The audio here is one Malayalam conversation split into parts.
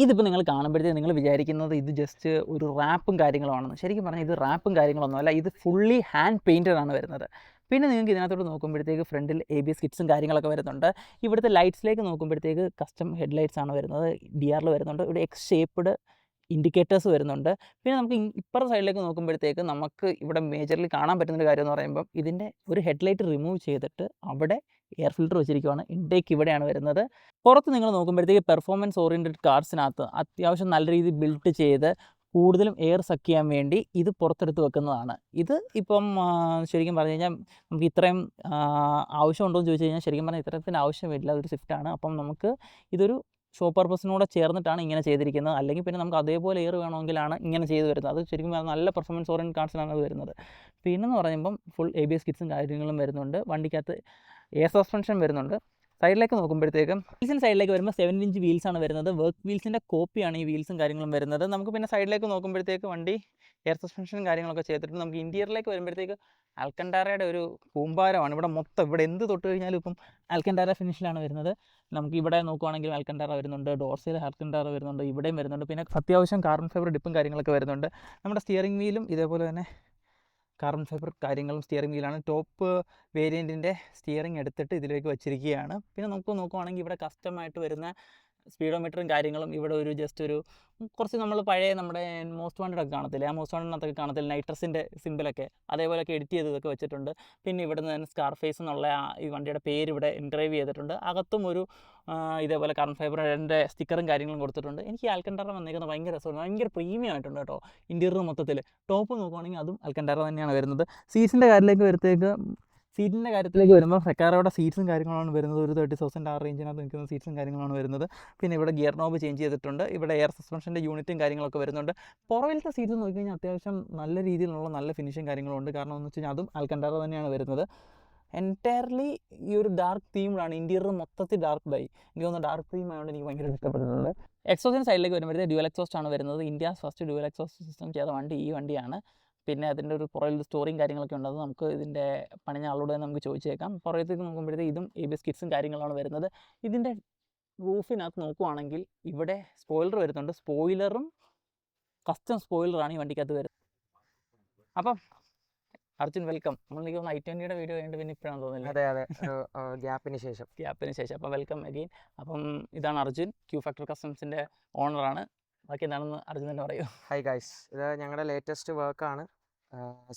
ഇതിപ്പോൾ നിങ്ങൾ കാണുമ്പോഴത്തേക്ക് നിങ്ങൾ വിചാരിക്കുന്നത് ഇത് ജസ്റ്റ് ഒരു റാപ്പും കാര്യങ്ങളുമാണെന്ന്. ശരിക്കും പറഞ്ഞാൽ ഇത് റാപ്പും കാര്യങ്ങളൊന്നുമല്ല. ഇത് ഫുള്ളി ഹാൻഡ് പെയിൻറ്റഡ് ആണ് വരുന്നത്. പിന്നെ നിങ്ങൾക്ക് ഇതിനകത്തോട്ട് നോക്കുമ്പോഴത്തേക്ക് ഫ്രണ്ടിൽ ABS കിറ്റ്സും കാര്യങ്ങളൊക്കെ വരുന്നുണ്ട്. ഇവിടുത്തെ ലൈറ്റ്സിലേക്ക് നോക്കുമ്പോഴത്തേക്ക് കസ്റ്റം ഹെഡ് ലൈറ്റ്സ് ആണ് വരുന്നത്. DRL വരുന്നുണ്ട്. ഇവിടെ എക്സ് ഷേപ്പ്ഡ് ഇൻഡിക്കേറ്റേഴ്സ് വരുന്നുണ്ട്. പിന്നെ നമുക്ക് ഇപ്പുറത്തെ സൈഡിലേക്ക് നോക്കുമ്പോഴത്തേക്ക് നമുക്ക് ഇവിടെ മേജർലി കാണാൻ പറ്റുന്നൊരു കാര്യം എന്ന് പറയുമ്പം ഇതിൻ്റെ ഒരു ഹെഡ്ലൈറ്റ് റിമൂവ് ചെയ്തിട്ട് അവിടെ എയർ ഫിൽറ്റർ വെച്ചിരിക്കുകയാണ്. ഇൻടേക്ക് ഇവിടെയാണ് വരുന്നത്. പുറത്ത് നിങ്ങൾ നോക്കുമ്പോഴത്തേക്ക് പെർഫോമൻസ് ഓറിയൻറ്റഡ് കാർസിനകത്ത് അത്യാവശ്യം നല്ല രീതിയിൽ ബിൽഡ് ചെയ്ത് കൂടുതലും എയർ സക്ക് ചെയ്യാൻ വേണ്ടി ഇത് പുറത്തെടുത്ത് വെക്കുന്നതാണ്. ഇത് ഇപ്പം ശരിക്കും പറഞ്ഞു കഴിഞ്ഞാൽ നമുക്ക് ഇത്രയും ആവശ്യമുണ്ടോ എന്ന് ചോദിച്ചു കഴിഞ്ഞാൽ ശരിക്കും പറഞ്ഞാൽ ഇത്തരത്തിൻ്റെ ആവശ്യമില്ല. അതൊരു സ്വിഫ്റ്റാണ്. അപ്പം നമുക്ക് ഇതൊരു ഷോ പർപ്പസിനൂടെ ചേർന്നിട്ടാണ് ഇങ്ങനെ ചെയ്തിരിക്കുന്നത്. അല്ലെങ്കിൽ പിന്നെ നമുക്ക് അതേപോലെ എയർ വേണമെങ്കിലാണ് ഇങ്ങനെ ചെയ്ത് വരുന്നത്. അത് ശരിക്കും നല്ല പെർഫോമൻസ് ഓറിയൻറ്റഡ് കാർസിനാണ് അത് വരുന്നത്. പിന്നെന്ന് പറയുമ്പം ഫുൾ ABS കിറ്റ്സും കാര്യങ്ങളും വരുന്നുണ്ട്. വണ്ടിക്കകത്ത് എയർ സസ്പെൻഷൻ വരുന്നുണ്ട്. സൈഡിലേക്ക് നോക്കുമ്പോഴത്തേക്കും വീൽസിൻ്റെ സൈഡിലേക്ക് വരുമ്പോൾ 7 ഇഞ്ച് വീൽസാണ് വരുന്നത്. വർക്ക് വീൽസിൻ്റെ കോപ്പിയാണ് ഈ വീൽസും കാര്യങ്ങളും വരുന്നത്. നമുക്ക് പിന്നെ സൈഡിലേക്ക് നോക്കുമ്പോഴത്തേക്ക് വണ്ടി എയർ സസ്പെൻഷനും കാര്യങ്ങളൊക്കെ ചെയ്തിട്ട് നമുക്ക് ഇൻറ്റീരിയറിലേക്ക് വരുമ്പോഴത്തേക്ക് ആൽക്കൻടാരയുടെ ഒരു കൂമ്പാരമാണ്. ഇവിടെ മൊത്തം ഇവിടെ എന്ത് തൊട്ട് കഴിഞ്ഞാലും ഇപ്പം ആൽക്കൻടാര ഫിനിഷിലാണ് വരുന്നത്. നമുക്ക് ഇവിടെ നോക്കുവാണെങ്കിൽ ആൽക്കൻടാര വരുന്നുണ്ട്, ഡോർസയിൽ ആൽക്കൻടാര വരുന്നുണ്ട്, ഇവിടെയും വരുന്നുണ്ട്. പിന്നെ അത്യാവശ്യം കാർബൺ ഫൈബർ ഡിപ്പും കാര്യങ്ങളൊക്കെ വരുന്നുണ്ട്. നമ്മുടെ സ്റ്റിയറിംഗ് വീലും ഇതേപോലെ തന്നെ കാർബൺ ഫൈബർ കാര്യങ്ങളും സ്റ്റിയറിംഗ് വീലാണ്. ടോപ്പ് വേരിയൻറ്റിൻ്റെ സ്റ്റിയറിംഗ് എടുത്തിട്ട് ഇതിലേക്ക് വെച്ചിരിക്കുകയാണ്. പിന്നെ നമുക്ക് നോക്കുവാണെങ്കിൽ ഇവിടെ കസ്റ്റമായിട്ട് വരുന്ന സ്പീഡോമീറ്ററും കാര്യങ്ങളും ഇവിടെ ഒരു ജസ്റ്റ് ഒരു കുറച്ച് നമ്മൾ പഴയ നമ്മുടെ മോസ്റ്റ് വാണ്ടഡ് ഒക്കെ കാണത്തില്ലേ, ആ മോസ്റ്റ് വാണ്ടഡിനകത്തൊക്കെ കാണത്തില്ല നൈട്രസിൻ്റെ സിമ്പിളൊക്കെ അതേപോലെയൊക്കെ എഡിറ്റ് ചെയ്തതൊക്കെ വെച്ചിട്ടുണ്ട്. പിന്നെ ഇവിടെ നിന്ന് തന്നെ സ്കാർഫേസ് എന്നുള്ള ഈ വണ്ടിയുടെ പേര് ഇവിടെ എൻഗ്രേവ് ചെയ്തിട്ടുണ്ട്. അകത്തും ഒരു ഇതേപോലെ കാർബൺ ഫൈബറിൻ്റെ സ്റ്റിക്കറും കാര്യങ്ങളും കൊടുത്തിട്ടുണ്ട്. എനിക്ക് ആൽക്കൻടാറ വന്നേക്കുന്നത് ഭയങ്കര രസമാണ്. ഭയങ്കര പ്രീമിയം ആയിട്ടുണ്ട് കേട്ടോ. ഇൻറ്റീരിയർ മൊത്തത്തിൽ ടോപ്പ് നോക്കുവാണെങ്കിൽ അതും ആൽക്കൻടാറ തന്നെയാണ് വരുന്നത്. സീറ്റ്സിൻ്റെ കാര്യത്തിലേക്ക് വരുമ്പോൾ ഫെക്കാറോയുടെ സീറ്റ്സും കാര്യങ്ങളാണ് വരുന്നത്. ഒരു 30,000 ആ റേഞ്ചിനകത്ത് നിൽക്കുന്ന സീറ്റ്സും കാര്യങ്ങളാണ് വരുന്നത്. പിന്നെ ഇവിടെ ഗിയർ നോബ് ചേഞ്ച് ചെയ്തിട്ടുണ്ട്. ഇവിടെ എയർ സസ്പെൻഷൻ്റെ യൂണിറ്റും കാര്യങ്ങളൊക്കെ വരുന്നുണ്ട്. പുറകിലത്തെ സീറ്റ് നോക്കിക്കഴിഞ്ഞാൽ അത്യാവശ്യം നല്ല രീതിയിലുള്ള നല്ല ഫിനിഷും കാര്യങ്ങളുണ്ട്. കാരണം എന്ന് വെച്ച് കഴിഞ്ഞാൽ അതും ആൽക്കൻടാറ തന്നെയാണ് വരുന്നത്. എൻറ്റയർലി ഈ ഒരു ഡാർക്ക് തീമിലാണ് ഇൻറ്റീരിയർ മൊത്തത്തിൽ ഡാർക്ക് ബൈ. എനിക്ക് തോന്നുന്നു ഡാർക്ക് തീം ആയതുകൊണ്ട് എനിക്ക് ഭയങ്കര ഇഷ്ടപ്പെട്ടിട്ടുണ്ട്. എക്സോസിൻ്റെ സൈഡിലേക്ക് വരുമ്പോഴത്തേക്ക് ഡ്യുവൽ എക്സോസ്റ്റ് ആണ് വരുന്നത്. India's first dual exhaust system ചെയ്ത വണ്ടി ഈ വണ്ടിയാണ്. പിന്നെ അതിൻ്റെ ഒരു പുറകിൽ സ്റ്റോറിയും കാര്യങ്ങളൊക്കെ ഉണ്ട്. അത് നമുക്ക് ഇതിൻ്റെ പണിഞ്ഞ ആളോട് തന്നെ നമുക്ക് ചോദിച്ചേക്കാം. പുറത്തേക്ക് നോക്കുമ്പോഴത്തേക്ക് ഇതും ABS കിറ്റ്സും കാര്യങ്ങളാണ് വരുന്നത്. ഇതിൻ്റെ റൂഫിനകത്ത് നോക്കുവാണെങ്കിൽ ഇവിടെ സ്പോയിലർ വരുന്നുണ്ട്. സ്പോയിലറും കസ്റ്റം സ്പോയിലറാണ് ഈ വണ്ടിക്കകത്ത് വരുന്നത്. അപ്പം അർജുൻ വെൽക്കം. എനിക്ക് തോന്നുന്നു I20യുടെ വീഡിയോ കഴിഞ്ഞിട്ട് പിന്നെ ഇപ്പോഴാണ് തോന്നുന്നത്. അതെ ഗ്യാപ്പിന് ശേഷം. അപ്പം വെൽക്കം അഗെയിൻ. അപ്പം ഇതാണ് അർജുൻ, Q Factor Customs-ൻ്റെ ഓണറാണ്. ബാക്കി എന്താണെന്ന് അർജുൻ തന്നെ പറയൂ. ഹായ് ഗൈസ്, ഇത് ഞങ്ങളുടെ ലേറ്റസ്റ്റ് വർക്കാണ്.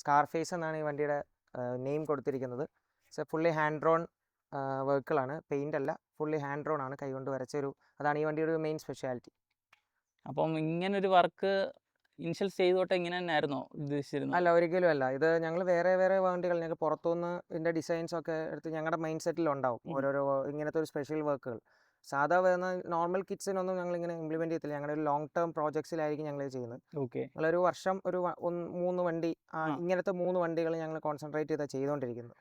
സ്കാർഫേസ് എന്നാണ് ഈ വണ്ടിയുടെ നെയിം കൊടുത്തിരിക്കുന്നത്. ഫുള്ളി ഹാൻഡ് ഡ്രോൺ വർക്കുകളാണ്, പെയിൻ്റ് അല്ല, ഫുള്ളി ഹാൻഡ് ഡ്രോൺ ആണ്, കൈകൊണ്ട് വരച്ചൊരു, അതാണ് ഈ വണ്ടിയുടെ ഒരു മെയിൻ സ്പെഷ്യാലിറ്റി. അപ്പം ഇങ്ങനൊരു വർക്ക് ഇനിഷ്യൽ സ്റ്റേജ് തൊട്ട് ഇങ്ങനെ തന്നെ ആയിരുന്നോ ഉദ്ദേശിച്ചിരുന്നത്? അല്ല, ഒരിക്കലും അല്ല. ഇത് ഞങ്ങൾ വേറെ വണ്ടികൾ ഞങ്ങൾക്ക് പുറത്തുനിന്ന് ഇതിൻ്റെ ഡിസൈൻസ് ഒക്കെ എടുത്ത് ഞങ്ങളുടെ മൈൻഡ് സെറ്റിൽ ഉണ്ടാവും ഓരോരോ ഇങ്ങനത്തെ ഒരു സ്പെഷ്യൽ വർക്കുകൾ. സാധാ വരുന്ന നോർമൽ കിറ്റ്സിനൊന്നും ഞങ്ങൾ ഇങ്ങനെ ഇംപ്ലിമെൻറ്റ് ചെയ്യത്തില്ല. ഞങ്ങളുടെ ഒരു ലോങ് ടേം പ്രോജക്ട്സിലായിരിക്കും ഞങ്ങൾ ചെയ്യുന്നത്. ഓക്കെ. ഞങ്ങളൊരു വർഷം ഒരു 3 വണ്ടി, ഇങ്ങനത്തെ 3 വണ്ടികൾ ഞങ്ങൾ കോൺസെൻട്രേറ്റ് ചെയ്തുകൊണ്ടിരിക്കുന്നത്.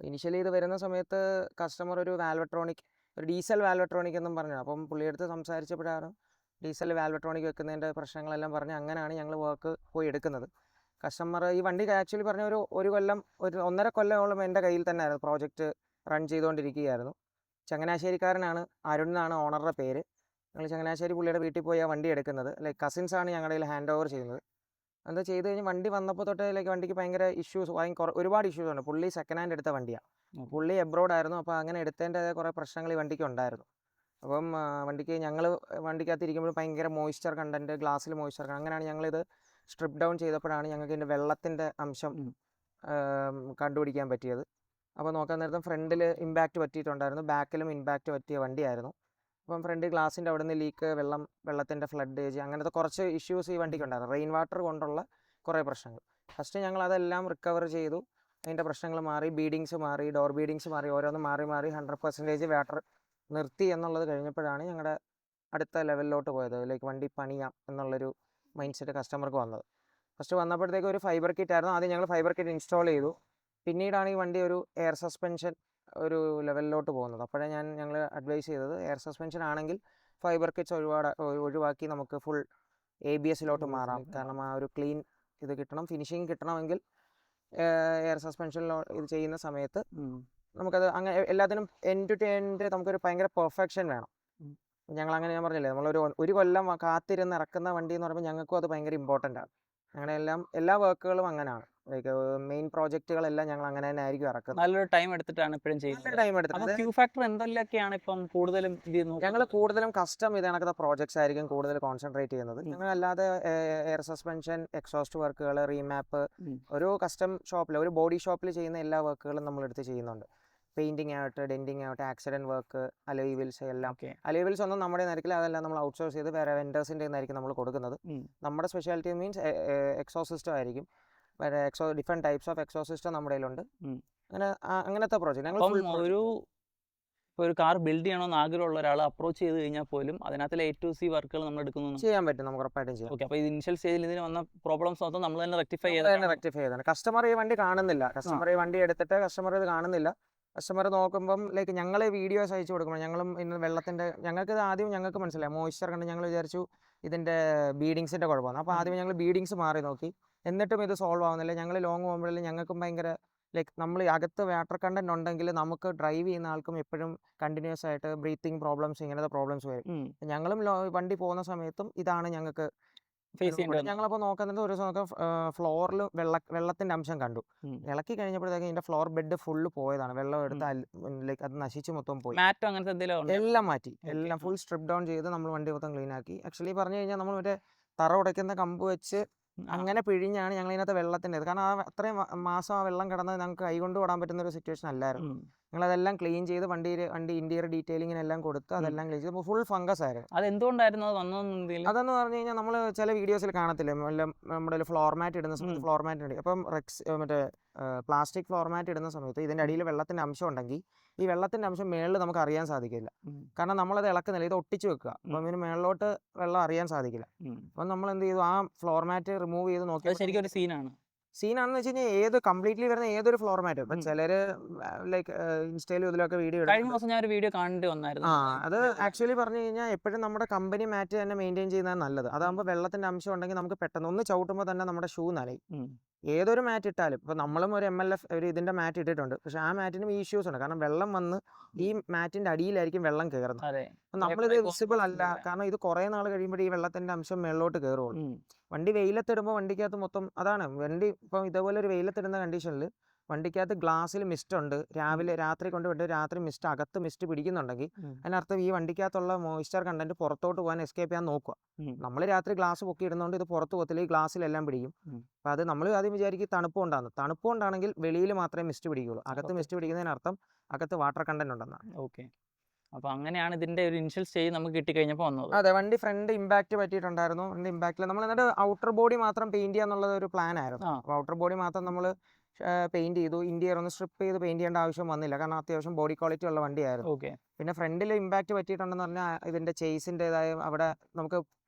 ഇനിഷ്യലി ഇത് വരുന്ന സമയത്ത് കസ്റ്റമർ ഒരു വാൽവട്രോണിക്, ഒരു ഡീസൽ വാൽവട്രോണിക് എന്നും പറഞ്ഞു. അപ്പം പുള്ളിയെടുത്ത് സംസാരിച്ചപ്പോഴാണ് ഡീസൽ വാൽവട്രോണിക് വെക്കുന്നതിൻ്റെ പ്രശ്നങ്ങളെല്ലാം പറഞ്ഞ് അങ്ങനെയാണ് ഞങ്ങൾ വർക്ക് പോയി എടുക്കുന്നത്. കസ്റ്റമർ ഈ വണ്ടി ആക്ച്വലി പറഞ്ഞ ഒരു കൊല്ലം, ഒരു 1.5 കൊല്ലമോളം എൻ്റെ കയ്യിൽ തന്നെ ആയിരുന്നു. പ്രോജക്റ്റ് റൺ ചെയ്തുകൊണ്ടിരിക്കുകയായിരുന്നു. ചങ്ങനാശ്ശേരിക്കാരനാണ്, അരുൺ എന്നാണ് ഓണറുടെ പേര്. ഞങ്ങൾ ചങ്ങനാശ്ശേരി പുള്ളിയുടെ വീട്ടിൽ പോയി ആ വണ്ടി എടുക്കുന്നത്. ലൈക്ക് കസിൻസാണ് ഞങ്ങളുടെ കയ്യിൽ ഹാൻഡ് ഓവർ ചെയ്യുന്നത്. എന്താ ചെയ്ത് കഴിഞ്ഞ് വണ്ടി വന്നപ്പോൾ തൊട്ട് ലൈക്ക് വണ്ടിക്ക് ഭയങ്കര ഇഷ്യൂസ്, ഒരുപാട് ഇഷ്യൂസ് ഉണ്ട്. പുള്ളി സെക്കൻഡ് ഹാൻഡ് എടുത്ത വണ്ടിയാണ്. പുള്ളി എബ്രോഡ് ആയിരുന്നു. അപ്പോൾ അങ്ങനെ എടുത്തതിൻ്റെതായ കുറേ പ്രശ്നങ്ങൾ ഈ വണ്ടിക്ക് ഉണ്ടായിരുന്നു. അപ്പം വണ്ടിക്കകത്ത് ഇരിക്കുമ്പോൾ ഭയങ്കര മോയ്സ്ചർ കണ്ടൻറ്റ്, ഗ്ലാസ്സിൽ മോയ്സ്ചർ, അങ്ങനെയാണ് ഞങ്ങളിത് സ്ട്രിപ്പ് ഡൗൺ ചെയ്തപ്പോഴാണ് ഞങ്ങൾക്ക് ഇതിൻ്റെ വെള്ളത്തിൻ്റെ അംശം കണ്ടുപിടിക്കാൻ പറ്റിയത്. അപ്പോൾ നോക്കാൻ നേരത്തെ ഫ്രണ്ടിൽ ഇമ്പാക്റ്റ് പറ്റിയിട്ടുണ്ടായിരുന്നു, ബാക്കിലും ഇമ്പാക്റ്റ് പറ്റിയ വണ്ടിയായിരുന്നു. അപ്പം ഫ്രണ്ട് ഗ്ലാസിൻ്റെ അവിടെ നിന്ന് ലീക്ക്, വെള്ളത്തിൻ്റെ ഫ്ലഡേജ്, അങ്ങനത്തെ കുറച്ച് ഇഷ്യൂസ് ഈ വണ്ടിക്ക് ഉണ്ടായിരുന്നു. റെയിൻ വാട്ടർ കൊണ്ടുള്ള കുറേ പ്രശ്നങ്ങൾ. ഫസ്റ്റ് ഞങ്ങൾ അതെല്ലാം റിക്കവർ ചെയ്തു. അതിൻ്റെ പ്രശ്നങ്ങൾ മാറി, ബീഡിങ്സ് മാറി, ഡോർ ബീഡിങ്സ് മാറി, ഓരോന്ന് മാറി 100% വാട്ടർ നിർത്തി എന്നുള്ളത് കഴിഞ്ഞപ്പോഴാണ് ഞങ്ങളുടെ അടുത്ത ലെവലിലോട്ട് പോയത്. ലൈക്ക് വണ്ടി പണിയാം എന്നുള്ളൊരു മൈൻഡ് സെറ്റ് കസ്റ്റമർക്ക് വന്നത്. ഫസ്റ്റ് വന്നപ്പോഴത്തേക്ക് ഒരു ഫൈബർ കിറ്റ് ആയിരുന്നു. ആദ്യം ഞങ്ങൾ ഫൈബർ കിറ്റ് ഇൻസ്റ്റാൾ ചെയ്തു. പിന്നീടാണ് ഈ വണ്ടി ഒരു എയർ സസ്പെൻഷൻ ഒരു ലെവലിലോട്ട് പോകുന്നത്. അപ്പോഴേ ഞങ്ങൾ അഡ്വൈസ് ചെയ്തത് എയർ സസ്പെൻഷൻ ആണെങ്കിൽ ഫൈബർ കിറ്റ്സ് ഒഴിവാക്കി നമുക്ക് ഫുൾ ABSലോട്ട് മാറാം. കാരണം ആ ഒരു ക്ലീൻ ഇത് കിട്ടണം, ഫിനിഷിങ് കിട്ടണമെങ്കിൽ എയർ സസ്പെൻഷനിലോ ഇത് ചെയ്യുന്ന സമയത്ത് നമുക്കത് അങ്ങനെ എല്ലാത്തിനും എൻഡ് ടു എൻഡ് നമുക്കൊരു ഭയങ്കര പെർഫെക്ഷൻ വേണം. ഞങ്ങളങ്ങനെ ഞാൻ പറഞ്ഞില്ലേ ഒരു കൊല്ലം കാത്തിരുന്ന് ഇറക്കുന്ന വണ്ടി എന്ന് പറയുമ്പോൾ ഞങ്ങൾക്കും അത് ഭയങ്കര ഇമ്പോർട്ടൻ്റ് ആണ്. ഞങ്ങളുടെ എല്ലാ വർക്കുകളും അങ്ങനെയാണ്. ലൈക്ക് മെയിൻ പ്രോജക്റ്റുകളെല്ലാം ഞങ്ങൾ അങ്ങനെ തന്നെ ആയിരിക്കും ഇറക്കുന്നത്. നല്ലൊരു ടൈം എടുത്തിട്ടാണ് ഇപ്പോഴും നല്ല ചെയ്യുന്നത്. ടൈം അപ്പോൾ എടുത്തിട്ട് ക്യൂ ഫാക്ടർ എന്തെല്ലാമൊക്കെയാണ് ഇപ്പം കൂടുതലും ഇത് ഞങ്ങൾ നോക്കുന്നത്? കൂടുതലും കസ്റ്റം ഇത് കണക്കത്തെ പ്രോജക്ട്സ് ആയിരിക്കും കൂടുതൽ കോൺസെൻട്രേറ്റ് ചെയ്യുന്നത്. ഞങ്ങൾ അല്ലാതെ എയർ സസ്പെൻഷൻ, എക്സോസ്റ്റ് വർക്കുകൾ, റീമാപ്പ്, ഒരു കസ്റ്റം ഷോപ്പിൽ ഒരു ബോഡി ഷോപ്പിൽ ചെയ്യുന്ന എല്ലാ വർക്കുകളും നമ്മളെടുത്ത് ചെയ്യുന്നുണ്ട്. പെയിൻറ്റിങ് ആവട്ടെ, ഡെൻറ്റിങ് ആവട്ടെ, ആക്സിഡൻറ്റ് വർക്ക്, അലോയ് വീൽസ് എല്ലാം. ഓക്കെ. അലോയ് വീൽസ് ഒന്നും നമ്മുടെ ആയിരിക്കില്ല, അതെല്ലാം നമ്മൾ ഔട്ട്സോഴ്സ് ചെയ്ത് വേറെ വെൻഡേഴ്സിൻ്റെ ആയിരിക്കും നമ്മൾ കൊടുക്കുന്നത്. നമ്മുടെ സ്പെഷ്യാലിറ്റി മീൻസ് എക്സോ സിസ്റ്റം ആയിരിക്കും. വേറെ different types of exhaust system നമ്മുടെ കയ്യിലുണ്ട്. അങ്ങനത്തെ പ്രോജക്റ്റ് ഞങ്ങൾ ഇപ്പോൾ ഒരു കാർ ബിൽഡ് ചെയ്യണമെന്ന് ആഗ്രഹമുള്ള ഒരാൾ അപ്രോച്ച് ചെയ്ത് കഴിഞ്ഞാൽ പോലും അതിനകത്തിലെ A to Z വർക്കുകൾ നമ്മൾ എടുക്കുന്നു. ചെയ്യാൻ പറ്റും, നമുക്ക് ഉറപ്പായിട്ടും ചെയ്യാം. ഓക്കെ. അപ്പോൾ ഇത് ഇനിഷ്യൽ സ്റ്റേജിൽ ഇതിന് വന്ന പ്രോബ്ലംസ് മൊത്തം നമ്മൾ തന്നെ റെക്ടിഫൈ ചെയ്താണ്. കസ്റ്റമർ ഈ വണ്ടി കാണുന്നില്ല, കസ്റ്റമർ ഈ വണ്ടി എടുത്തിട്ട് കസ്റ്റമർ ഇത് കാണുന്നില്ല. കസ്റ്റമർ നോക്കുമ്പം ലൈക്ക് ഞങ്ങൾ വീഡിയോസ് അയച്ചു കൊടുക്കുമ്പോൾ ഞങ്ങളും ഇന്ന് വെള്ളത്തിൻ്റെ ഞങ്ങൾക്ക് ആദ്യം ഞങ്ങൾക്ക് മനസ്സിലായി മോയ്സ്ചർ കണ്ട് ഞങ്ങൾ വിചാരിച്ചു ഇതിൻ്റെ ബീഡിങ്സിൻ്റെ കുഴപ്പമാണ്. അപ്പോൾ ആദ്യം ഞങ്ങൾ ബീഡിങ്സ് മാറി നോക്കി, എന്നിട്ടും ഇത് സോൾവ് ആവുന്നില്ല. ഞങ്ങൾ ലോങ് പോകുമ്പോഴല്ലേ ഞങ്ങൾക്കും ഭയങ്കര ലൈക്ക് നമ്മൾ അകത്ത് വാട്ടർ കണ്ടന്റ് ഉണ്ടെങ്കിൽ നമുക്ക് ഡ്രൈവ് ചെയ്യുന്ന ആൾക്കും എപ്പോഴും കണ്ടിന്യൂസ് ആയിട്ട് ബ്രീത്തിങ് പ്രോബ്ലംസ് ഇങ്ങനത്തെ പ്രോബ്ലംസ് വരും. ഞങ്ങളും വണ്ടി പോകുന്ന സമയത്തും ഇതാണ് ഞങ്ങൾക്ക് ഫേസ് ചെയ്യേണ്ടത്. ഞങ്ങളപ്പോൾ നോക്കുന്നത് ഒരു ദിവസം ഫ്ലോറിൽ വെള്ളത്തിൻ്റെ അംശം കണ്ടു. ഇളക്കി കഴിഞ്ഞപ്പോഴത്തേക്കും ഇതിൻ്റെ ഫ്ലോർ ബെഡ് ഫുള്ള് പോയതാണ്. വെള്ളം എടുത്ത് ലൈക്ക് അത് നശിച്ച് മൊത്തം പോയി. എല്ലാം മാറ്റി, എല്ലാം ഫുൾ സ്ട്രിപ്പ് ഡൗൺ ചെയ്ത് നമ്മൾ വണ്ടി മൊത്തം ക്ലീൻ ആക്കി. ആക്ച്വലി പറഞ്ഞു കഴിഞ്ഞാൽ നമ്മൾ മറ്റേ തറ ഉടയ്ക്കുന്ന കമ്പ് വെച്ച് അങ്ങനെ പിഴിഞ്ഞാണ് ഞങ്ങൾ ഇതിനകത്ത് വെള്ളത്തിൻ്റെ കാരണം അത്രയും മാസം ആ വെള്ളം കിടന്ന് ഞങ്ങൾക്ക് കൈകൊണ്ട് ഓടാൻ പറ്റുന്ന ഒരു സിറ്റുവേഷൻ അല്ലായിരുന്നു. ഞങ്ങളതെല്ലാം ക്ലീൻ ചെയ്ത് വണ്ടി ഇന്റീരിയർ ഡീറ്റെയിലിങ്ങിനെല്ലാം കൊടുത്ത് അതെല്ലാം ക്ലീൻ ചെയ്ത് ഫുൾ ഫംഗസ് ആയിരുന്നു. അതെന്തുകൊണ്ടായിരുന്നു അത് വന്നതെന്ന്? അതെന്ന് പറഞ്ഞു കഴിഞ്ഞാൽ നമ്മൾ ചില വീഡിയോസിൽ കാണത്തില്ലേ, നമ്മുടെ ഒരു ഫ്ലോർ മാറ്റ് ഇടുന്ന സമയത്ത് ഫ്ലോർ മാറ്റ് ഉണ്ട്. അപ്പം മറ്റേ പ്ലാസ്റ്റിക് ഫ്ലോർ മാറ്റ് ഇടുന്ന സമയത്ത് ഇതിൻ്റെ അടിയിൽ വെള്ളത്തിൻ്റെ അംശം ഉണ്ടെങ്കിൽ ഈ വെള്ളത്തിൻ്റെ അംശം മേളിൽ നമുക്ക് അറിയാൻ സാധിക്കില്ല. കാരണം നമ്മളത് ഇളക്കുന്നില്ല, ഇത് ഒട്ടിച്ച് വെക്കുക. അപ്പം ഇതിന് മേളിലോട്ട് വെള്ളം അറിയാൻ സാധിക്കില്ല. അപ്പം നമ്മൾ എന്ത് ചെയ്തു, ആ ഫ്ലോർ മാറ്റ് റിമൂവ് ചെയ്ത് നോക്കി. ശരിക്കും ഒരു സീനാണെന്ന് വെച്ച് കഴിഞ്ഞാൽ ഏത് കംപ്ലീറ്റ്ലി വരുന്ന ഏതൊരു ഫ്ലോർ മാറ്റും. ഇപ്പം ചിലര് ലൈക്ക് ഇൻസ്റ്റയിലും ഇതിലൊക്കെ വീഡിയോ കഴിഞ്ഞ ദിവസം ഞാൻ ഒരു വീഡിയോ കണ്ടു വന്നായിരുന്നു. അത് ആക്ച്വലി പറഞ്ഞു കഴിഞ്ഞാൽ എപ്പോഴും നമ്മുടെ കമ്പനി മാറ്റ് തന്നെ മെയിൻറ്റെയിൻ ചെയ്യുന്നത് നല്ലത്. അതാകുമ്പോൾ വെള്ളത്തിന്റെ അംശം ഉണ്ടെങ്കിൽ നമുക്ക് പെട്ടെന്ന് ഒന്ന് ചവിട്ടുമ്പോൾ തന്നെ നമ്മുടെ ഷൂ നനയും. ഏതൊരു മാറ്റ് ഇട്ടാലും ഇപ്പം നമ്മളും ഒരു MLF ഒരു ഇതിന്റെ മാറ്റ് ഇട്ടിട്ടുണ്ട്. പക്ഷെ ആ മാറ്റിനും ഈ ഇഷ്യൂസ് ഉണ്ട്. കാരണം വെള്ളം വന്ന് ഈ മാറ്റിന്റെ അടിയിലായിരിക്കും വെള്ളം കയറുന്നത്. അപ്പം നമ്മളിത് വിസിബിൾ അല്ല. കാരണം ഇത് കുറേ നാൾ കഴിയുമ്പോൾ ഈ വെള്ളത്തിന്റെ അംശം മേളിലോട്ട് കയറുള്ളൂ. വണ്ടി വെയിലത്തിടുമ്പോൾ വണ്ടിക്കകത്ത് മൊത്തം അതാണ്. വണ്ടി ഇപ്പം ഇതേപോലെ ഒരു വെയിലത്തിടുന്ന കണ്ടീഷനിൽ വണ്ടിക്കകത്ത് ഗ്ലാസ്സിൽ മിസ്റ്റ് ഉണ്ട്. രാത്രി കൊണ്ട് വിട്ട് രാത്രി മിസ്റ്റ് അകത്ത് മിസ്റ്റ് പിടിക്കുന്നുണ്ടെങ്കിൽ അതിനർത്ഥം ഈ വണ്ടിക്കകത്തുള്ള മോയ്സ്ചർ കണ്ടന്റ് പുറത്തോട്ട് പോകാൻ എസ്കേപ്പ് ചെയ്യാൻ നോക്കുക. നമ്മൾ രാത്രി ഗ്ലാസ് പൊക്കി ഇടുന്നതുകൊണ്ട് ഇത് പുറത്ത് പോകത്തില്ല, ഈ ഗ്ലാസ്സിലെല്ലാം പിടിക്കും. അപ്പം അത് നമ്മൾ ആദ്യം വിചാരിക്കും തണുപ്പ് കൊണ്ടാണെങ്കിൽ വെളിയിൽ മാത്രമേ മിസ്റ്റ് പിടിക്കുകയുള്ളൂ. അകത്ത് മിസ്റ്റ് പിടിക്കുന്നതിനർത്ഥം അകത്ത് വാട്ടർ കണ്ടന്റ് ഉണ്ടെന്നാണ്. ഓക്കെ. അപ്പോൾ അങ്ങനെയാണ് ഇതിന്റെ ഒരു ഇനിഷ്യൽ സ്റ്റേജ് നമുക്ക് കിട്ടിക്കഴിഞ്ഞപ്പോൾ വന്നത്. അതെ, വണ്ടി ഫ്രണ്ട് ഇമ്പാക്ട് പറ്റിയിട്ടുണ്ടായിരുന്നു. വണ്ടി ഇമ്പാക്റ്റിൽ നമ്മൾ എന്നിട്ട് ഔട്ടർ ബോഡി മാത്രം പെയിന്റ് ചെയ്യാന്നുള്ളത് ഒരു പ്ലാൻ ആയിരുന്നു. അപ്പോൾ ഔട്ടർ ബോഡി മാത്രം നമ്മൾ പെയിന്റ് ചെയ്തു. ഇന്റീരിയർ ഒന്ന് സ്ട്രിപ്പ് ചെയ്ത് പെയിന്റ് ചെയ്യേണ്ട ആവശ്യം വന്നില്ല, കാരണം അത്യാവശ്യം ബോഡി ക്വാളിറ്റി ഉള്ള വണ്ടിയായിരുന്നു. പിന്നെ ഫ്രണ്ടിൽ ഇമ്പാക്ട് പറ്റിയിട്ടുണ്ടെന്ന് പറഞ്ഞാൽ ഇതിന്റെ ചേസിൻ്റെതായ അവിടെ നമുക്ക്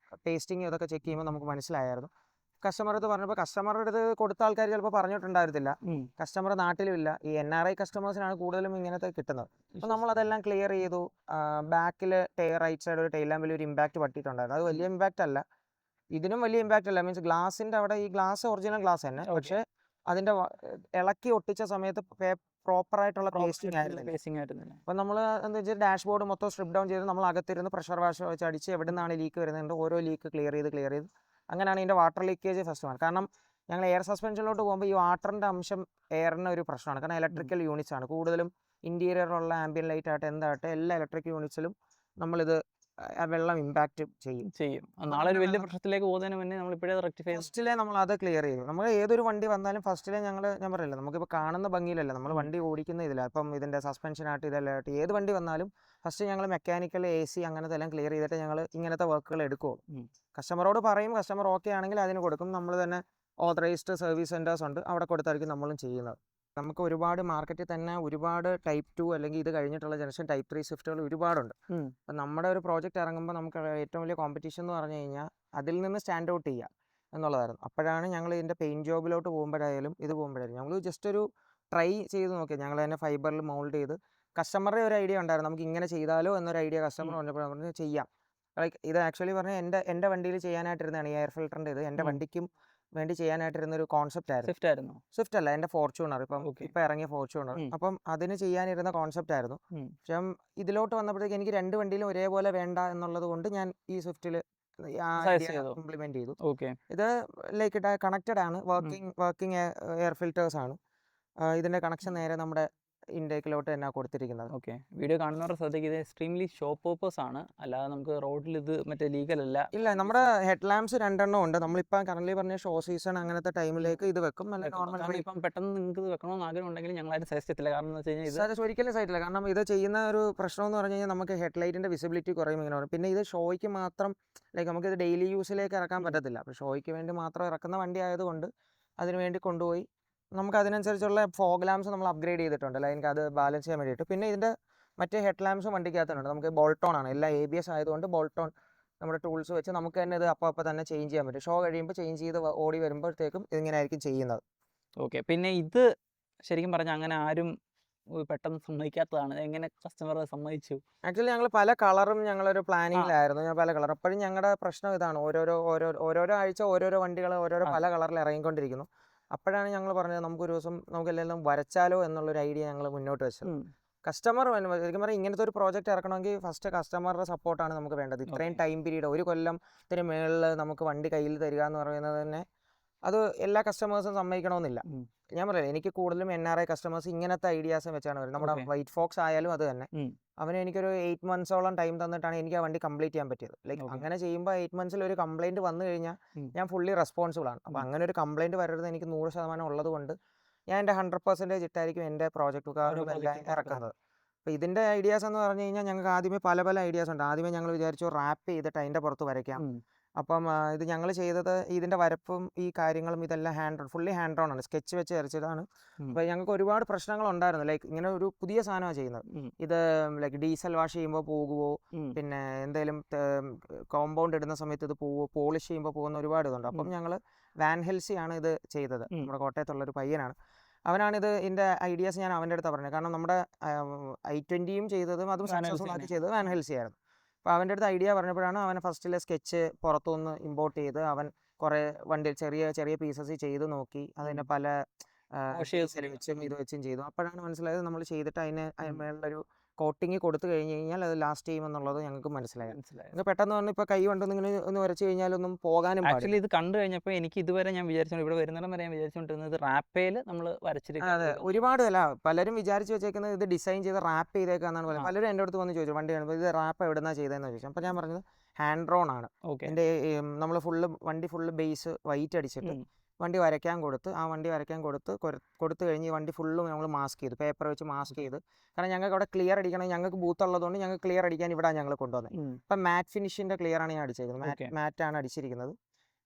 ടേസ്റ്റിങ് ഇതൊക്കെ ചെക്ക് ചെയ്യുമ്പോൾ നമുക്ക് മനസ്സിലായിരുന്നു. കസ്റ്റമർ അടുത്ത് പറഞ്ഞപ്പോൾ കസ്റ്റമറുടെ അടുത്ത് കൊടുത്ത ആൾക്കാർ ചിലപ്പോൾ പറഞ്ഞിട്ടുണ്ടായിരുന്നില്ല. കസ്റ്റമർ നാട്ടിലുമില്ല. ഈ NRI കസ്റ്റമേഴ്സിനാണ് കൂടുതലും ഇങ്ങനത്തെ കിട്ടുന്നത്. അപ്പോൾ നമ്മളതെല്ലാം ക്ലിയർ ചെയ്തു. ബാക്കിൽ റൈറ്റ് സൈഡ് ഒരു ടെയിൽ ലാമ്പിൽ ഒരു ഇമ്പാക്ട് പറ്റിയിട്ടുണ്ടായിരുന്നു. അത് വലിയ ഇമ്പാക്റ്റ് അല്ല, ഇതിനും വലിയ ഇമ്പാക്റ്റ് അല്ല. മീൻസ് ഗ്ലാസിൻ്റെ അവിടെ ഈ ഗ്ലാസ് ഒറിജിനൽ ഗ്ലാസ് തന്നെ, പക്ഷേ അതിൻ്റെ ഇളക്കി ഒട്ടിച്ച സമയത്ത് പ്രോപ്പർ ആയിട്ടുള്ള പേസ്റ്റിംഗ് ആയിരുന്നില്ല. അപ്പം നമ്മൾ എന്താ വെച്ചാൽ ഡാഷ്ബോർഡ് മൊത്തം സ്ട്രിപ്പ് ഡൗൺ ചെയ്ത് നമ്മൾ അകത്തിരുന്ന് പ്രഷർ വാഷ് വെച്ച് അടിച്ച് എവിടെ നിന്നാണ് ലീക്ക് വരുന്നത് ഓരോ ലീക്ക് ക്ലിയർ ചെയ്ത് അങ്ങനെയാണ് ഇതിൻ്റെ വാട്ടർ ലീക്കേജ് ഫസ്റ്റ് വന്നത്. കാരണം ഞങ്ങൾ എയർ സസ്പെൻഷനിലോട്ട് പോകുമ്പോൾ ഈ വാട്ടറിൻ്റെ അംശം എയറിന് ഒരു പ്രശ്നമാണ്. കാരണം ഇലക്ട്രിക്കൽ യൂണിറ്റ്സ് ആണ് കൂടുതലും. ഇൻറ്റീരിയറിലുള്ള ആംബിയൻ ലൈറ്റ് ആകട്ടെ എന്താകട്ടെ എല്ലാ ഇലക്ട്രിക് യൂണിറ്റ്സിലും നമ്മളിത് വെള്ളം ഇമ്പാക്റ്റ് ചെയ്യും. നാളെ ഒരു വലിയ പ്രശ്നത്തിലേക്ക് പോകുന്നതിന് മുന്നേ നമ്മൾ ഇപ്പോഴേ റെക്ടിഫൈ ഫസ്റ്റിലെ നമ്മൾ അത് ക്ലിയർ ചെയ്യും. നമ്മൾ ഏതൊരു വണ്ടി വന്നാലും ഫസ്റ്റിലെ ഞാൻ പറയില്ല, നമുക്കിപ്പോൾ കാണുന്ന ഭംഗിയിലല്ല നമ്മൾ വണ്ടി ഓടിക്കുന്ന ഇതില്ല. ഇപ്പം ഇതിൻ്റെ സസ്പെൻഷൻ ആയിട്ട് ഇതെല്ലാം ഏത് വണ്ടി വന്നാലും ഫസ്റ്റ് ഞങ്ങൾ മെക്കാനിക്കൽ AC അങ്ങനത്തെ എല്ലാം ക്ലിയർ ചെയ്തിട്ട് ഞങ്ങൾ ഇങ്ങനത്തെ വർക്കുകൾ എടുക്കുള്ളൂ. കസ്റ്റമറോട് പറയും, കസ്റ്റമർ ഓക്കെ ആണെങ്കിൽ അതിന് കൊടുക്കും. നമ്മൾ തന്നെ ഓതറൈസ്ഡ് സർവീസ് സെൻറ്റേഴ്സ് ഉണ്ട്, അവിടെ കൊടുത്തായിരിക്കും നമ്മളും ചെയ്യുന്നത്. നമുക്ക് ഒരുപാട് മാർക്കറ്റിൽ തന്നെ ഒരുപാട് Type 2 അല്ലെങ്കിൽ ഇത് കഴിഞ്ഞിട്ടുള്ള ജനറേഷൻ Type 3 സ്വിഫ്റ്റുകൾ ഒരുപാടുണ്ട്. അപ്പം നമ്മുടെ ഒരു പ്രോജക്റ്റ് ഇറങ്ങുമ്പോൾ നമുക്ക് ഏറ്റവും വലിയ കോമ്പറ്റീഷൻ എന്ന് പറഞ്ഞു കഴിഞ്ഞാൽ അതിൽ നിന്ന് സ്റ്റാൻഡ് ഔട്ട് ചെയ്യുക എന്നുള്ളതായിരുന്നു. അപ്പോഴാണ് ഞങ്ങൾ ഇതിൻ്റെ പെയിൻറ്റ് ജോബിലോട്ട് പോകുമ്പോഴായാലും ഞങ്ങൾ ജസ്റ്റ് ഒരു ട്രൈ ചെയ്ത് നോക്കിയത്. ഞങ്ങൾ തന്നെ ഫൈബറിൽ മൗൾഡ് ചെയ്ത് കസ്റ്റമറുടെ ഒരു ഐഡിയ ഉണ്ടായിരുന്നു, നമുക്ക് ഇങ്ങനെ ചെയ്താലോ എന്നൊരു ഐഡിയ കസ്റ്റമർ പറഞ്ഞപ്പോൾ ചെയ്യാം. ലൈക്ക് ഇത് ആക്ച്വലി പറഞ്ഞാൽ എൻ്റെ വണ്ടിയിൽ ചെയ്യാനായിട്ടിരുന്നതാണ് ഈ എയർ ഫിൽറ്ററിൻ്റെ ഇത്. എൻ്റെ വണ്ടിക്കും വേണ്ടി ചെയ്യാനായിട്ടിരുന്ന ഒരു കോൺസെപ്റ്റ് ആയിരുന്നു. സ്വിഫ്റ്റ് ആയിരുന്നു. സ്വിഫ്റ്റ് അല്ല, എൻ്റെ ഫോർച്യൂണർ, Okay. ഇപ്പം ഇറങ്ങിയ ഫോർച്യൂണർ. ഉം. അപ്പം അതിന് ചെയ്യാനിരുന്ന കോൺസെപ്റ്റ് ആയിരുന്നു. ഉം. പക്ഷേ ഇതിലോട്ട് വന്നപ്പോഴത്തേക്ക് എനിക്ക് രണ്ട് വണ്ടിയിലും ഒരേപോലെ വേണ്ട എന്നുള്ളത് കൊണ്ട് ഞാൻ ഈ സ്വിഫ്റ്റിൽ ആ Size ഐഡിയ ചെയ്തു. ഇംപ്ലിമെൻറ്റ് ചെയ്തു. ഓക്കെ. ഇത് ലൈക്ക് കണക്റ്റഡ് ആണ്, വർക്കിംഗ് എയർ ഫിൽറ്റേഴ്സ് ആണ്. ഇതിൻ്റെ കണക്ഷൻ നേരെ നമ്മുടെ ഇൻടേക്കിലോട്ട് തന്നെ കൊടുത്തിരിക്കുന്നത്. ഓക്കെ. വീഡിയോ കാണുന്നവരുടെ ശ്രദ്ധയ്ക്ക് ഇത് എക്സ്ട്രീംലി ഷോ പേർപ്പസ് ആണ്, അല്ലാതെ നമുക്ക് റോഡിൽ ഇത് മറ്റേ ലീഗൽ അല്ല. ഇല്ല, നമ്മുടെ ഹെഡ് ലാംപ്സ് 2 ഉണ്ട്. നമ്മളിപ്പോൾ കറന്റ് പറഞ്ഞ ഷോ സീസൺ അങ്ങനത്തെ ടൈമിലേക്ക് ഇത് വെക്കും. നല്ല നോർമൽ കാരണം ഇപ്പം പെട്ടെന്ന് നിങ്ങൾക്ക് ഇത് വെക്കണമെന്ന് ആഗ്രഹം ഉണ്ടെങ്കിൽ ഞങ്ങൾ ആരും സജസ്റ്റ് ചെയ്യത്തില്ല. കാരണം എന്ന് വെച്ച് കഴിഞ്ഞാൽ ഇത് ഒരിക്കലും സൈറ്റില്ല. കാരണം ഇത് ചെയ്യുന്ന ഒരു പ്രശ്നം എന്ന് പറഞ്ഞു കഴിഞ്ഞാൽ നമുക്ക് ഹെഡ്ലൈറ്റിൻ്റെ വിസിബിലിറ്റി കുറയും ഇങ്ങനെ പറയും. പിന്നെ ഇത് ഷോയ്ക്ക് മാത്രം, ലൈക്ക് നമുക്കിത് ഡെയിലി യൂസിലേക്ക് ഇറക്കാൻ പറ്റത്തില്ല. അപ്പോൾ ഷോയ്ക്ക് വേണ്ടി മാത്രം ഇറക്കുന്ന വണ്ടി ആയതുകൊണ്ട് അതിന് വേണ്ടി കൊണ്ടുപോയി നമുക്ക് അതിനനുസരിച്ചുള്ള ഫോഗ് ലാംപ്സ് നമ്മൾ അപ്ഗ്രേഡ് ചെയ്തിട്ടുണ്ട്, ലൈക്ക് അത് ബാലൻസ് ചെയ്യാൻ വേണ്ടിയിട്ട്. പിന്നെ ഇതിൻ്റെ മറ്റേ ഹെഡ് ലാംപ്സും വണ്ടിക്കകത്തുണ്ട്. നമുക്ക് ബോൾട്ടോൺ ആണ്, എല്ലാം ABS ആയതുകൊണ്ട് ബോൾട്ടോൺ നമ്മുടെ ടൂൾസ് വെച്ച് നമുക്ക് തന്നെ ഇത് അപ്പോൾ തന്നെ ചേഞ്ച് ചെയ്യാൻ പറ്റും. ഷോ കഴിയുമ്പോൾ ചേഞ്ച് ചെയ്ത് ഓടി വരുമ്പോഴത്തേക്കും ഇതിങ്ങനെ ആയിരിക്കും ചെയ്യുന്നത്. ഓക്കെ. പിന്നെ ഇത് ശരിക്കും പറഞ്ഞാൽ അങ്ങനെ ആരും പെട്ടെന്ന് സമ്മതിക്കാത്തതാണ്. എങ്ങനെ കസ്റ്റമർ സമ്മതിച്ചു? ആക്ച്വലി ഞങ്ങൾ പല കളറും ഞങ്ങളൊരു പ്ലാനിങ്ങിലായിരുന്നു. ഞാൻ പല കളർ, അപ്പോഴും ഞങ്ങളുടെ പ്രശ്നം ഇതാണ്, ഓരോരോ ആഴ്ച ഓരോരോ വണ്ടികൾ ഓരോരോ പല കളറിൽ ഇറങ്ങിക്കൊണ്ടിരിക്കുന്നു. അപ്പോഴാണ് ഞങ്ങൾ പറഞ്ഞത് നമുക്കൊരു ദിവസം നമുക്ക് എല്ലാം വരച്ചാലോ എന്നുള്ളൊരു ഐഡിയ ഞങ്ങൾ മുന്നോട്ട് വെച്ചത്. കസ്റ്റമർ ശരിക്കും പറഞ്ഞാൽ ഇങ്ങനത്തെ ഒരു പ്രോജക്റ്റ് ഇറക്കണമെങ്കിൽ ഫസ്റ്റ് കസ്റ്റമറുടെ സപ്പോർട്ടാണ് നമുക്ക് വേണ്ടത്. ഇത്രയും ടൈം പീരീഡ്, ഒരു കൊല്ലത്തിന് മേളിൽ നമുക്ക് വണ്ടി കയ്യിൽ തരിക എന്ന് പറയുന്നത് തന്നെ അത് എല്ലാ കസ്റ്റമേഴ്സും സമ്മതിക്കണമെന്നില്ല. ഞാൻ പറയാം, എനിക്ക് കൂടുതലും NRI കസ്റ്റമേഴ്സ് ഇങ്ങനത്തെ ഐഡിയാസും വെച്ചാണ് വരുന്നത്. നമ്മുടെ വൈറ്റ് ഫോക്സ് ആയാലും അത് തന്നെ, അവന് എനിക്കൊരു 8 monthsോളം ടൈം തന്നിട്ടാണ് എനിക്ക് ആ വണ്ടി കംപ്ലീറ്റ് ചെയ്യാൻ പറ്റിയത്. ലൈക്ക് അങ്ങനെ ചെയ്യുമ്പോൾ 8 monthsൽ ഒരു കംപ്ലൈൻറ്റ് വന്നു കഴിഞ്ഞാൽ ഞാൻ ഫുള്ളി റെസ്പോൺസിബിൾ ആണ്. അപ്പോൾ അങ്ങനെ ഒരു കംപ്ലൈൻറ്റ് വരരുത് എനിക്ക് 100% ഉള്ളത് കൊണ്ട് ഞാൻ എൻ്റെ 100% ഇട്ടായിരിക്കും എൻ്റെ പ്രോജക്റ്റുകാരും എല്ലാം ഇറക്കുന്നത്. അപ്പോൾ ഇതിൻ്റെ ഐഡിയാസ് എന്ന് പറഞ്ഞു കഴിഞ്ഞാൽ ഞങ്ങൾക്ക് ആദ്യമേ പല ഐഡിയാസ് ഉണ്ട്. ആദ്യമേ ഞങ്ങൾ വിചാരിച്ചു റാപ്പ് ചെയ്തിട്ട് അതിൻ്റെ പുറത്ത് വരയ്ക്കാം. അപ്പം ഇത് ഞങ്ങൾ ചെയ്തത് ഇതിൻ്റെ വരപ്പും ഈ കാര്യങ്ങളും ഇതെല്ലാം ഫുള്ളി ഹാൻഡ് ഓൺ ആണ്, സ്കെച്ച് വെച്ച് വരച്ചതാണ്. അപ്പോൾ ഞങ്ങൾക്ക് ഒരുപാട് പ്രശ്നങ്ങളുണ്ടായിരുന്നു. ലൈക്ക് ഇങ്ങനെ ഒരു പുതിയ സാധനമാണ് ചെയ്യുന്നത്. ഇത് ലൈക്ക് ഡീസൽ വാഷ് ചെയ്യുമ്പോൾ പോകുമോ, പിന്നെ എന്തെങ്കിലും കോമ്പൗണ്ട് ഇടുന്ന സമയത്ത് ഇത് പോവുമോ, പോളിഷ് ചെയ്യുമ്പോൾ പോകുന്ന ഒരുപാട് ഇതുണ്ട്. അപ്പം ഞങ്ങൾ വാൻ ഹെൽസി ആണ് ഇത് ചെയ്തത്. നമ്മുടെ കോട്ടയത്തുള്ളൊരു പയ്യനാണ്. അവനാണിത്, ഇതിൻ്റെ ഐഡിയാസ് ഞാൻ അവൻ്റെ അടുത്താണ് പറഞ്ഞത്. കാരണം നമ്മുടെ i20 ചെയ്തതും അതും സക്സസ്ഫുൾ ആക്കി ചെയ്തത് വാൻ ഹെൽസി ആയിരുന്നു. അപ്പോൾ അവൻ്റെ അടുത്ത് ഐഡിയ പറഞ്ഞപ്പോഴാണ് അവൻ ഫസ്റ്റിലെ സ്കെച്ച് പുറത്തുനിന്ന് ഇമ്പോർട്ട് ചെയ്ത് അവൻ കുറേ വണ്ടി ചെറിയ പീസസ് ചെയ്ത് നോക്കി. അതിനെ പല വെച്ചും ഇത് വെച്ചും ചെയ്തു. അപ്പോഴാണ് മനസ്സിലായത് നമ്മൾ ചെയ്തിട്ട് അതിനുള്ളൊരു കോട്ടിങ് കൊടുത്തു കഴിഞ്ഞ് കഴിഞ്ഞാൽ അത് ലാസ്റ്റ് ചെയ്യുമെന്നുള്ളത് ഞങ്ങൾക്ക് മനസ്സിലായി. പെട്ടെന്ന് പറഞ്ഞ് ഇപ്പോൾ കൈ കൊണ്ടൊന്നും ഇങ്ങനെ ഒന്ന് വരച്ച് കഴിഞ്ഞാലൊന്നും പോകാനും പാടില്ല. ആക്ച്വലി ഇത് കണ്ടു കഴിഞ്ഞപ്പോൾ എനിക്ക് ഇതുവരെ ഞാൻ വിചാരിച്ചു, ഇവിടെ വരുന്നിടം വരെ ഞാൻ വിചാരിച്ചുകൊണ്ടിരുന്നത് റാപ്പയിൽ നമ്മൾ വരച്ചിരിക്കുന്നത്. അതെ, ഒരുപാട് അല്ല, പലരും വിചാരിച്ച് വെച്ചേക്കുന്നത് ഇത് ഡിസൈൻ ചെയ്ത് റാപ്പ് ചെയ്തേക്കാന്നാണ് പറയുന്നത്. പലരും എൻ്റെ അടുത്ത് വന്ന് ചോദിച്ചു വണ്ടി കാണുമ്പോൾ ഇത് റാപ്പ് എവിടെന്നാണ് ചെയ്തതെന്ന് ചോദിച്ചു. അപ്പോൾ ഞാൻ പറഞ്ഞത് ഹാൻഡ് ഡ്രോൺ ആണ്. എൻ്റെ നമ്മൾ വണ്ടി ഫുള്ള് ബേസ് വൈറ്റ് അടിച്ചിട്ട് വണ്ടി വരയ്ക്കാൻ കൊടുത്ത് കഴിഞ്ഞ് ഈ വണ്ടി ഫുള്ളും നമ്മൾ മാസ്ക് ചെയ്തു, പേപ്പർ വെച്ച് മാസ്ക് ചെയ്ത്. കാരണം ഞങ്ങൾക്ക് അവിടെ ക്ലിയർ അടിക്കണം, ഞങ്ങൾക്ക് ബൂത്ത് ഉള്ളതുകൊണ്ട് ഞങ്ങൾക്ക് ക്ലിയർ അടിക്കാൻ ഇവിടെ ഞങ്ങൾ കൊണ്ടുവന്നത്. അപ്പം മാറ്റ് ഫിനിഷിൻ്റെ ക്ലിയർ ആണ് ഞാൻ അടിച്ചേക്കുന്നത്, മാറ്റാണ് അടിച്ചിരിക്കുന്നത്.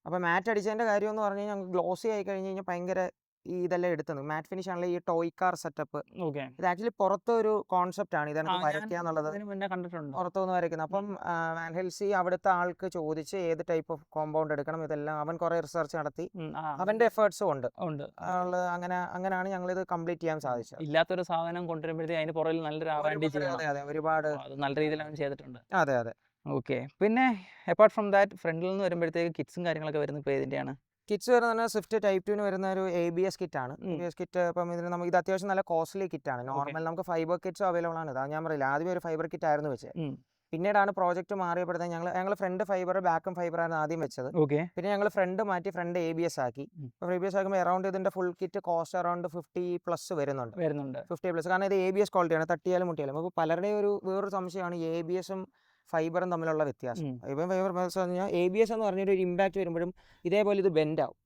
അപ്പോൾ മാറ്റ് അടിച്ചതിൻ്റെ കാര്യം എന്ന് പറഞ്ഞു കഴിഞ്ഞാൽ ഞങ്ങൾക്ക് ഗ്ലോസി ആയി കഴിഞ്ഞ് കഴിഞ്ഞാൽ ഭയങ്കര ഇതെല്ലാം എടുത്തത്. മാറ്റ് ഫിനിഷ് ആണല്ലോ ഈ ടോയ് കാർ സെറ്റപ്പ്. ഇത് ആക്ച്വലി പുറത്തൊരു കോൺസെപ്റ്റ് ആണ് ഇതാണ് വരയ്ക്കുക എന്നുള്ളത്, പുറത്തുനിന്ന് വരയ്ക്കുന്നത്. അപ്പം വാൻ ഹെൽസി അവിടുത്തെ ആൾക്ക് ചോദിച്ച് ഏത് ടൈപ്പ് ഓഫ് കോമ്പൗണ്ട് എടുക്കണം, ഇതെല്ലാം അവൻ കുറേ റിസർച്ച് നടത്തി, അവൻ്റെ എഫേർട്സും ഉണ്ട്. അങ്ങനെയാണ് ഞങ്ങൾ ഇത് കംപ്ലീറ്റ് ചെയ്യാൻ സാധിച്ചത്. ഇല്ലാത്തൊരു സാധനം കൊണ്ടുവരുമ്പോഴത്തേക്ക് അതിന് പുറകിൽ നല്ലൊരു ഒരുപാട് നല്ല രീതിയിലാണ് ചെയ്തിട്ടുണ്ട്. അതെ. ഓക്കെ. പിന്നെ അപ്പാർട്ട് ഫ്രം ദാറ്റ് ഫ്രണ്ടിൽ നിന്ന് വരുമ്പോഴത്തേക്ക് കിറ്റ്സും കാര്യങ്ങളൊക്കെ വരുന്നത് ഇപ്പോൾ ഏതിൻ്റെയാണ്? കിറ്റ്സ് വരുന്ന സ്വിഫ്റ്റ് ടൈപ്പ് 2 വരുന്ന ഒരു ABS കിറ്റാണ്. ABS കിറ്റ് ഇപ്പം ഇതിന് നമുക്ക് ഇത് അത്യാവശ്യം നല്ല കോസ്റ്റ്ലി കിറ്റാണ്. നോർമൽ നമുക്ക് ഫൈബർ കിറ്റ്സും അവൈലബിൾ ആണ്. ഇതാ ഞാൻ പറയില്ല, ആദ്യമേ ഒരു ഫൈബർ കിറ്റ് ആയിരുന്നു വെച്ചത്. പിന്നീടാണ് പ്രോജക്റ്റ് മാറിയപ്പോഴത്തേക്ക് ഞങ്ങൾ ഫ്രണ്ട് ഫൈബർ ബാക്കും ഫൈബർ ആണ് ആദ്യം വെച്ചത്. പിന്നെ ഞങ്ങൾ ഫ്രണ്ട് മാറ്റി ഫ്രണ്ട് ABS ആക്കി. അപ്പോൾ ABS ആക്കുമ്പോൾ അറൗണ്ട് ഇതിൻ്റെ ഫുൾ കിറ്റ് കോസ്റ്റ് അറൗണ്ട് 50+ വരുന്നുണ്ട്. 50+. കാരണം ഇത് ABS ക്വാളിറ്റിയാണ്, തട്ടിയാലും മുട്ടിയാലും. അപ്പോൾ പലരുടെയും വേറൊരു സംശയമാണ് ABSും ഫൈബറും തമ്മിലുള്ള വ്യത്യാസം. ഫൈബർ പറഞ്ഞാൽ ABS എന്ന് പറഞ്ഞൊരു ഇമ്പാക്റ്റ് വരുമ്പോഴും ഇതേപോലെ ഇത് ബെൻഡ് ആവും.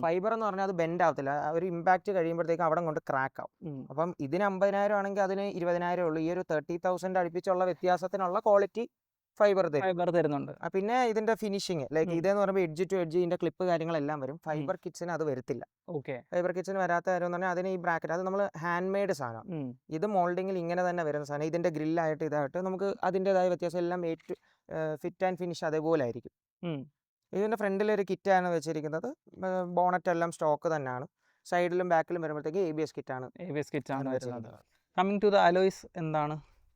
ഫൈബർ എന്ന് പറഞ്ഞാൽ അത് ബെൻഡ് ആവത്തില്ല, ഒരു ഇമ്പാക്റ്റ് കഴിയുമ്പോഴത്തേക്ക് അവിടെ കൊണ്ട് ക്രാക്ക് ആവും. അപ്പം ഇതിന് 50,000 ആണെങ്കിൽ അതിന് 20,000 ഉള്ളൂ. ഈ ഒരു 30,000 അടുപ്പിച്ചുള്ള വ്യത്യാസത്തിനുള്ള ക്വാളിറ്റി ഫൈബർ തരുന്നുണ്ട്. പിന്നെ ഇതിന്റെ ഫിനിഷിങ് ലൈക്ക് ഇതെന്ന് പറയുമ്പോൾ എഡ്ജ് ടു എഡ്ജ് ഇതിന്റെ ക്ലിപ്പ് കാര്യങ്ങളെല്ലാം വരും. ഫൈബർ കിറ്റ്സിന് അത് വരത്തില്ല. ഫൈബർ കിറ്റ്സിന് വരാത്ത കാര്യം എന്ന് പറഞ്ഞാൽ അതിന് ഈ ബ്രാക്കറ്റ് അത് നമ്മൾ ഹാൻഡ് മെയ്ഡ് സാധനം. ഇത് മോൾഡിങ്ങിൽ ഇങ്ങനെ തന്നെ വരുന്ന സാധനം. ഇതിന്റെ ഗ്രില്ലായിട്ട് ഇതായിട്ട് നമുക്ക് അതിൻ്റെതായ വ്യത്യാസം എല്ലാം ഫിറ്റ് ആൻഡ് ഫിനിഷ് അതേപോലെ ആയിരിക്കും. ഇതിന്റെ ഫ്രണ്ടിലൊരു കിറ്റാണ് വെച്ചിരിക്കുന്നത്. ബോണറ്റ് എല്ലാം സ്റ്റോക്ക് തന്നെയാണ്. സൈഡിലും ബാക്കിലും വരുമ്പോഴത്തേക്ക് ABS കിറ്റാണ് വരുന്നത്. കമ്മിങ് ടു ദ അലോയ്സ് എന്താണ്?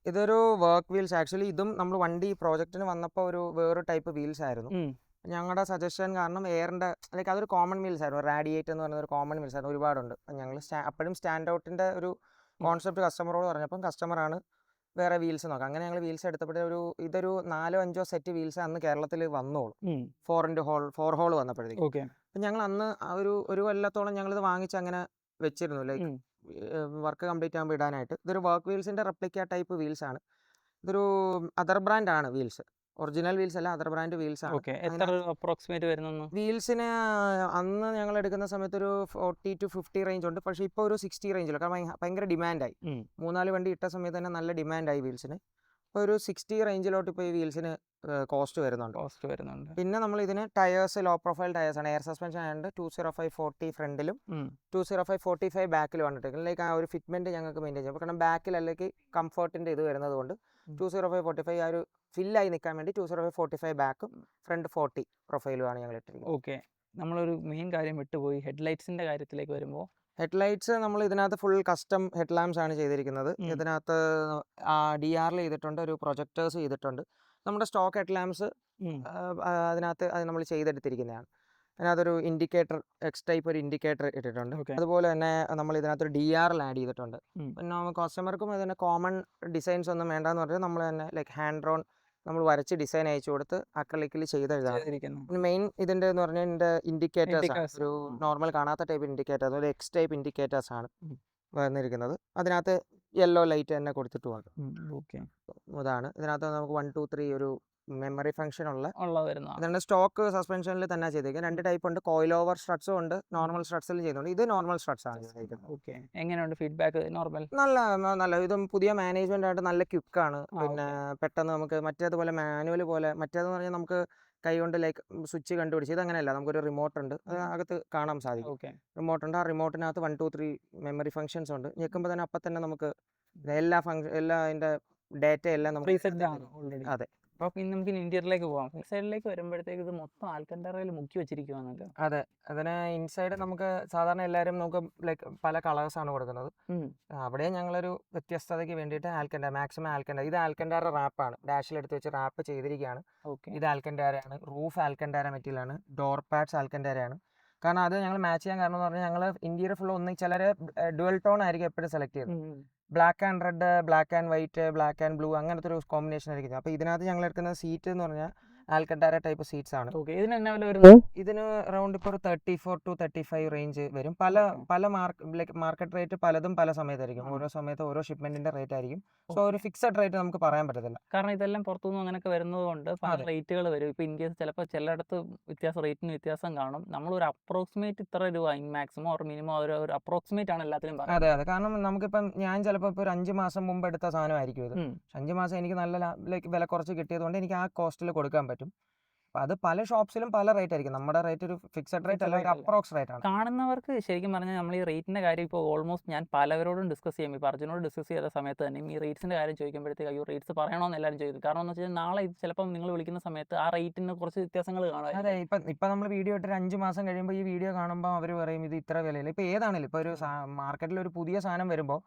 ഇതൊരു വർക്ക് വീൽസ്. ആക്ച്വലി ഇതും നമ്മൾ വണ്ടി പ്രോജക്റ്റിന് വന്നപ്പോൾ വേറൊരു ടൈപ്പ് വീൽസ് ആയിരുന്നു. ഞങ്ങളുടെ സജഷൻ കാരണം എയറിൻ്റെ ലൈക്ക് അതൊരു കോമൺ മീൽസ് ആയിരുന്നു. റാഡിയേറ്റ് എന്ന് പറയുന്ന ഒരു കോമൺ മീൽസ് ആയിരുന്നു, ഒരുപാടുണ്ട്. അപ്പം ഞങ്ങൾ അപ്പോഴും സ്റ്റാൻഡ് ഔട്ടിൻ്റെ ഒരു കോൺസെപ്റ്റ് കസ്റ്റമറോട് പറഞ്ഞപ്പം കസ്റ്റമറാണ് വേറെ വീൽസ് നോക്കാം. അങ്ങനെ ഞങ്ങൾ വീൽസ് എടുത്തപ്പോഴേ ഇതൊരു 4-5 സെറ്റ് വീൽസ് അന്ന് കേരളത്തിൽ വന്നോളൂ. 4 ഹോൾ വന്നപ്പോഴത്തേക്ക്. ഓക്കെ. അപ്പം ഞങ്ങൾ അന്ന് ഒരു കൊല്ലത്തോളം ഞങ്ങളിത് വാങ്ങിച്ച് അങ്ങനെ വെച്ചിരുന്നു, ലൈക്ക് വർക്ക് കംപ്ലീറ്റ് ആകുമ്പോൾ ഇടാനായിട്ട്. ഇതൊരു വർക്ക് വീൽസിൻ്റെ റെപ്ലിക്ക ടൈപ്പ് വീൽസ് ആണ്. ഇതൊരു അതർ ബ്രാൻഡാണ് വീൽസ്, ഒറിജിനൽ വീൽസ് അല്ല, അതർ ബ്രാൻഡ് വീൽസ് ആണ്. എത്ര അപ്രോക്സിമേറ്റ് വരുന്നു വീൽസിന് അന്ന് ഞങ്ങൾ എടുക്കുന്ന സമയത്ത് ഒരു 40 to 50 റേഞ്ച് ഉണ്ട്. പക്ഷേ ഇപ്പോൾ ഒരു 60 റേഞ്ചിലോ, കാരണം ഭയങ്കര ഡിമാൻഡായി. 3-4 വണ്ടി ഇട്ട സമയത്ത് തന്നെ നല്ല ഡിമാൻഡായി വീൽസിന്. ഇപ്പോൾ ഒരു 60 റേഞ്ചിലോട്ട് ഇപ്പോൾ ഈ വീൽസിന് കോസ്റ്റ് വരുന്നുണ്ട്. പിന്നെ നമ്മൾ ഇതിന് ടയേഴ്സ് ലോ പ്രൊഫൈൽ ടയേഴ്സ് ആണ്. എയർ സസ്പെൻഷൻ ആയതുകൊണ്ട് 205/40 ഫ്രണ്ടിലും 205/45 ബാക്കിലും വന്നിട്ട് ലൈക്ക് ആ ഒരു ഫിറ്റ്മെന്റ് ഞങ്ങൾക്ക് മെയിൻറ്റെയിൻ ചെയ്യാം. കാരണം ബാക്കിൽ അല്ലെങ്കിൽ കംഫർട്ടിന്റെ ഇത് വരുന്നത് കൊണ്ട് 205/45 ആ ഒരു ഫില്ലായി നിൽക്കാൻ വേണ്ടി 205/45 ബാക്കും ഫ്രണ്ട് 40 പ്രൊഫൈലുമാണ് ഞങ്ങൾ ഇട്ടിരിക്കുന്നത്. ഓക്കെ. നമ്മളൊരു മെയിൻ കാര്യം വിട്ടുപോയി, ഹെഡ്ലൈറ്റ്സിന്റെ കാര്യത്തിലേക്ക് വരുമ്പോൾ ഹെഡ്ലൈറ്റ്സ് നമ്മൾ ഇതിനകത്ത് ഫുൾ കസ്റ്റം ഹെഡ് ലാംപ്സ് ആണ് ചെയ്തിരിക്കുന്നത്. ഇതിനകത്ത് DRL ചെയ്തിട്ടുണ്ട്, ഒരു പ്രൊജക്ടേഴ്സ് ചെയ്തിട്ടുണ്ട്. നമ്മുടെ സ്റ്റോക്ക് ഹെഡ് ലാംപ്സ് അതിനകത്ത് അത് നമ്മൾ ചെയ്തെടുത്തിരിക്കുന്നതാണ്. അതിനകത്തൊരു ഇൻഡിക്കേറ്റർ എക്സ് ടൈപ്പ് ഒരു ഇൻഡിക്കേറ്റർ ഇട്ടിട്ടുണ്ട്. അതുപോലെ തന്നെ നമ്മൾ ഇതിനകത്തൊരു DRL ആഡ് ചെയ്തിട്ടുണ്ട്. പിന്നെ കസ്റ്റമർക്കും ഇതിന് കോമൺ ഡിസൈൻസ് ഒന്നും വേണ്ടെന്ന് പറഞ്ഞാൽ നമ്മൾ തന്നെ ലൈക്ക് ഹാൻഡ് ഡ്രോൺ നമ്മൾ വരച്ച് ഡിസൈൻ അയച്ചു കൊടുത്ത് അക്രലിക്കിൽ ചെയ്തെഴുതാണ്. മെയിൻ ഇതിൻ്റെ എന്ന് പറഞ്ഞാൽ ഇതിൻ്റെ ഇൻഡിക്കേറ്റേഴ്സ് ഒരു നോർമൽ കാണാത്ത ടൈപ്പ് ഇൻഡിക്കേറ്റേഴ്സ്, ഒരു എക്സ് ടൈപ്പ് ഇൻഡിക്കേറ്റേഴ്സ് ആണ് വന്നിരിക്കുന്നത്. അതിനകത്ത് യെല്ലോ ലൈറ്റ് തന്നെ കൊടുത്തിട്ടുമുണ്ട്. അതാണ് ഇതിനകത്ത് നമുക്ക് 1 2 3 ഒരു മെമ്മറി ഫംഗ്ഷൻ ഉള്ള സ്റ്റോക്ക് സസ്പെൻഷനിൽ തന്നെ ചെയ്തിരിക്കുന്നത്. 2 ടൈപ്പ് ഉണ്ട്, കോയിൽ ഓവർ സ്ട്രട്സും ഉണ്ട്, നോർമൽ സ്ട്രട്സിൽ ചെയ്യുന്നുണ്ട്. ഇത് നോർമൽ സ്ട്രട്സ് ആണ് ചെയ്തിരിക്കുന്നത്. എങ്ങനെയുണ്ട് ഫീഡ്ബാക്ക്? നോർമൽ നല്ല ഇതും പുതിയ മാനേജ്മെന്റ് ആയിട്ട് നല്ല ക്വിക്കാണ്. പിന്നെ പെട്ടെന്ന് നമുക്ക് മറ്റേതുപോലെ മാനുവൽ പോലെ മറ്റേതെന്ന് പറഞ്ഞാൽ നമുക്ക് കൈ കൊണ്ട് ലൈക്ക് സ്വിച്ച് കണ്ടുപിടിച്ച്, ഇത് അങ്ങനെയല്ല, നമുക്കൊരു റിമോട്ട് ഉണ്ട്, അത് അകത്ത് കാണാൻ സാധിക്കും. റിമോട്ട് ഉണ്ട്, ആ റിമോട്ടിനകത്ത് 1 2 3 മെമ്മറി ഫംഗ്ഷൻസ് ഉണ്ട്. ഞെക്കുമ്പോൾ തന്നെ അപ്പം തന്നെ നമുക്ക് എല്ലാ അതിൻ്റെ ഡേറ്റ എല്ലാം നമുക്ക് അതെ. അപ്പോൾ നമുക്ക് ഇന്റീരിയറിലേക്ക് പോകാം. ഇൻസൈഡിലേക്ക് വരുമ്പോഴത്തേക്ക് ഇത് മൊത്തം ആൽക്കണ്ടറയിൽ മുക്കി വെച്ചിരിക്കുവാണല്ലോ. അതെ, അതിന് ഇൻസൈഡ് നമുക്ക് സാധാരണ എല്ലാവരും നമുക്ക് ലൈക്ക് പല കളേഴ്സാണ് കൊടുക്കുന്നത്. അവിടെ ഞങ്ങളൊരു വ്യത്യസ്തതയ്ക്ക് വേണ്ടിയിട്ട് മാക്സിമം ആൽക്കൻഡാര, ഇത് ആൽക്കൻഡാര റാപ്പാണ്, ഡാഷിലെടുത്ത് വെച്ച് റാപ്പ് ചെയ്തിരിക്കുകയാണ്. ഇത് ആൽക്കൻഡാരയാണ്, റൂഫ് ആൽക്കൻഡാര മെറ്റീരിയലാണ്, ഡോർ പാഡ്സ് ആൽക്കൻഡാരയാണ്. കാരണം അത് ഞങ്ങൾ മാച്ച് ചെയ്യാൻ കാരണം എന്ന് പറഞ്ഞാൽ ഞങ്ങൾ ഇന്റീരിയർ ഫുൾ ചിലർ ഡുവൽ ടോൺ ആയിരിക്കും എപ്പോഴും സെലക്ട് ചെയ്യുന്നത്. Black and red, black and white, black and blue, അങ്ങനത്തെ ഒരു കോമ്പിനേഷൻ ആയിരിക്കും. അപ്പോൾ ഇതിനകത്ത് ഞങ്ങൾ എടുക്കുന്ന സീറ്റ് എന്ന് പറഞ്ഞാൽ ആൽക്കൻഡാര ടൈപ്പ് സീറ്റ്സ് ആണ്. ഇതിന് അറൗണ്ട് ഇപ്പോൾ ഒരു 34 to 35 റേഞ്ച് വരും. പല മാർക്കറ്റ് റേറ്റ് പലതും പല സമയത്തായിരിക്കും. ഓരോ സമയത്ത് ഓരോ ഷിപ്മെന്റിന്റെ റേറ്റ് ആയിരിക്കും. സോ ഒരു ഫിക്സഡ് റേറ്റ് നമുക്ക് പറയാൻ പറ്റത്തില്ല, കാരണം ഇതെല്ലാം പുറത്തുനിന്ന് അങ്ങനെയൊക്കെ വരുന്നത് കൊണ്ട് പല റേറ്റുകൾ വരും. ഇപ്പോൾ ഇൻ കേസ് ചിലപ്പോൾ ചിലയിടത്ത് റേറ്റിന് വ്യത്യാസം കാണും. നമ്മളൊരു അപ്രോക്സിമേറ്റ് ഇത്ര രൂപ മാക്സിമം ഓർ മിനിമം ഒരു അപ്രോക്സിമേറ്റ് ആണ് എല്ലാത്തിലും പറയുന്നത്. അതെ, കാരണം നമുക്കിപ്പം ഞാൻ ചിലപ്പോൾ ഇപ്പോൾ ഒരു 5 മാസം മുമ്പ് എടുത്ത സാധനമായിരിക്കും ഇത്. 5 മാസം എനിക്ക് നല്ല വില കുറച്ച് കിട്ടിയതുകൊണ്ട് എനിക്ക് ആ കോസ്റ്റിൽ കൊടുക്കാൻ പറ്റും. അപ്പോൾ അത് പല ഷോപ്സിലും പല റേറ്റ് ആയിരിക്കും. നമ്മുടെ റേറ്റ് ഒരു ഫിക്സഡ് റേറ്റ് അല്ല, ഒരു അപ്രോക്സ് റേറ്റ് ആണ്. കാണുന്നവർക്ക് ശരിക്കും പറഞ്ഞാൽ നമ്മൾ ഈ റേറ്റിൻ്റെ കാര്യം ഇപ്പോൾ ഓൾമോസ്റ്റ് ഞാൻ പലവരോടും ഡിസ്കസ് ചെയ്യും. ഇപ്പോൾ അർജുനോട് ഡിസ്കസ് ചെയ്ത സമയത്ത് തന്നെ ഈ റേറ്റ്സിൻ്റെ കാര്യം ചോദിക്കുമ്പോഴത്തേക്ക് അയ്യോ റേറ്റ്സ് പറയണമെന്ന് എല്ലാവരും ചോദിക്കും. കാരണം എന്ന് വെച്ചാൽ നാളെ ഇത് ചിലപ്പം നിങ്ങൾ വിളിക്കുന്ന സമയത്ത് ആ റേറ്റിന് കുറച്ച് വ്യത്യാസങ്ങൾ കാണും. അതെ, ഇപ്പം നമ്മൾ വീഡിയോ ഇട്ടൊരു 5 മാസം കഴിയുമ്പോൾ ഈ വീഡിയോ കാണുമ്പോൾ അവർ പറയും ഇത് ഇത്ര വിലയില്ല. ഇപ്പോൾ ഏതാണെങ്കിലും ഇപ്പോൾ ഒരു മാർക്കറ്റിൽ ഒരു പുതിയ സാധനം വരുമ്പോൾ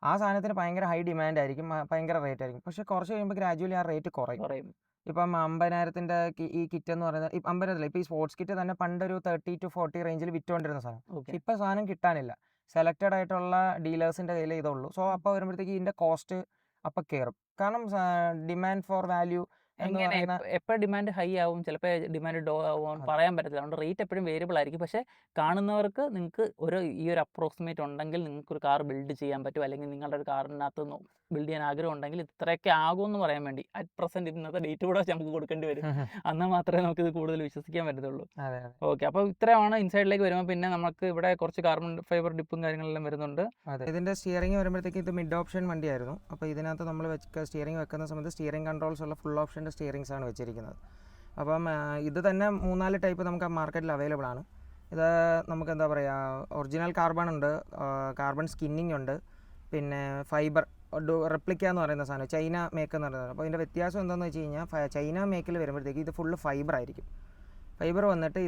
ആ സാധനത്തിന് ഭയങ്കര ഹൈ ഡിമാൻഡ് ആയിരിക്കും, ഭയങ്കര റേറ്റ് ആയിരിക്കും. പക്ഷേ കുറച്ച് കഴിയുമ്പോൾ ഗ്രാജുവലി ആ റേറ്റ് കുറയും. ഇപ്പം 50,000-ൻ്റെ ഈ കിറ്റ് എന്ന് പറയുന്നത് 50,000 ഇപ്പോൾ ഈ സ്പോർട്സ് കിറ്റ് തന്നെ പണ്ടൊരു 30 to 40 റേഞ്ചിൽ വിറ്റുകൊണ്ടിരുന്ന സാധനം. ഇപ്പം സാധനം കിട്ടാനില്ല, സെലക്റ്റഡ് ആയിട്ടുള്ള ഡീലേഴ്സിൻ്റെ കയ്യിൽ ഇതുള്ളൂ. സോ അപ്പോൾ വരുമ്പോഴത്തേക്ക് ഇതിൻ്റെ കോസ്റ്റ് അപ്പം കയറും. കാരണം ഡിമാൻഡ് ഫോർ വാല്യൂ എപ്പോഴും ഡിമാൻഡ് ഹൈ ആവും, ചിലപ്പോൾ ഡിമാൻഡ് ഡോ ആവും, പറയാൻ പറ്റത്തില്ല. അതുകൊണ്ട് റേറ്റ് എപ്പോഴും വേരിയബിൾ ആയിരിക്കും. പക്ഷേ കാണുന്നവർക്ക് നിങ്ങൾക്ക് ഈ ഒരു അപ്രോക്സിമേറ്റ് ഉണ്ടെങ്കിൽ നിങ്ങൾക്ക് ഒരു കാർ ബിൽഡ് ചെയ്യാൻ പറ്റും, അല്ലെങ്കിൽ നിങ്ങളുടെ ഒരു കാറിനകത്ത് ബിൽഡ് ചെയ്യാൻ ആഗ്രഹം ഉണ്ടെങ്കിൽ ഇത്രയൊക്കെ ആകുമെന്ന് പറയാൻ വേണ്ടി അറ്റ് പ്രസന്റ് ഇന്നത്തെ ഡേറ്റ് കൂടെ നമുക്ക് കൊടുക്കേണ്ടി വരും. എന്നാൽ മാത്രമേ നമുക്ക് ഇത് കൂടുതൽ വിശ്വസിക്കാൻ പറ്റത്തുള്ളൂ. ഓക്കെ, അപ്പോൾ ഇത്രയാണ് ഇൻസൈഡിലേക്ക് വരുമ്പോൾ. പിന്നെ നമുക്ക് ഇവിടെ കുറച്ച് കാർബൺ ഫൈബർ ഡിപ്പും കാര്യങ്ങളെല്ലാം വരുന്നുണ്ട്. ഇതിൻ്റെ സ്റ്റിയറിംഗ് വരുമ്പോഴത്തേക്ക് ഇത് മിഡ് ഓപ്ഷൻ വണ്ടിയായിരുന്നു. അപ്പോൾ ഇതിനകത്ത് നമ്മൾ സ്റ്റിയറിംഗ് വെക്കുന്ന സമയത്ത് സ്റ്റിയറിംഗ് കൺട്രോൾസ് ഉള്ള ഫുൾ ഓപ്ഷൻ സ്റ്റിയറിങ്സ് ആണ് വെച്ചിരിക്കുന്നത്. അപ്പം ഇത് തന്നെ 3-4 ടൈപ്പ് നമുക്ക് മാർക്കറ്റിൽ അവൈലബിൾ ആണ്. ഇത് നമുക്ക് എന്താ പറയുക, ഒറിജിനൽ കാർബൺ ഉണ്ട്, കാർബൺ സ്കിന്നിങ് ഉണ്ട്, പിന്നെ ഫൈബർ റെപ്ലിക്ക എന്ന് പറയുന്ന സാധനം, ചൈന മേക്ക് എന്ന് പറയുന്നത്. അപ്പോൾ ഇതിൻ്റെ വ്യത്യാസം എന്താണെന്ന് വെച്ച് കഴിഞ്ഞാൽ ചൈന മേക്കിൽ വരുമ്പോഴത്തേക്ക് ഇത് ഫുള്ള് ഫൈബർ ആയിരിക്കും. ഫൈബർ വന്നിട്ട്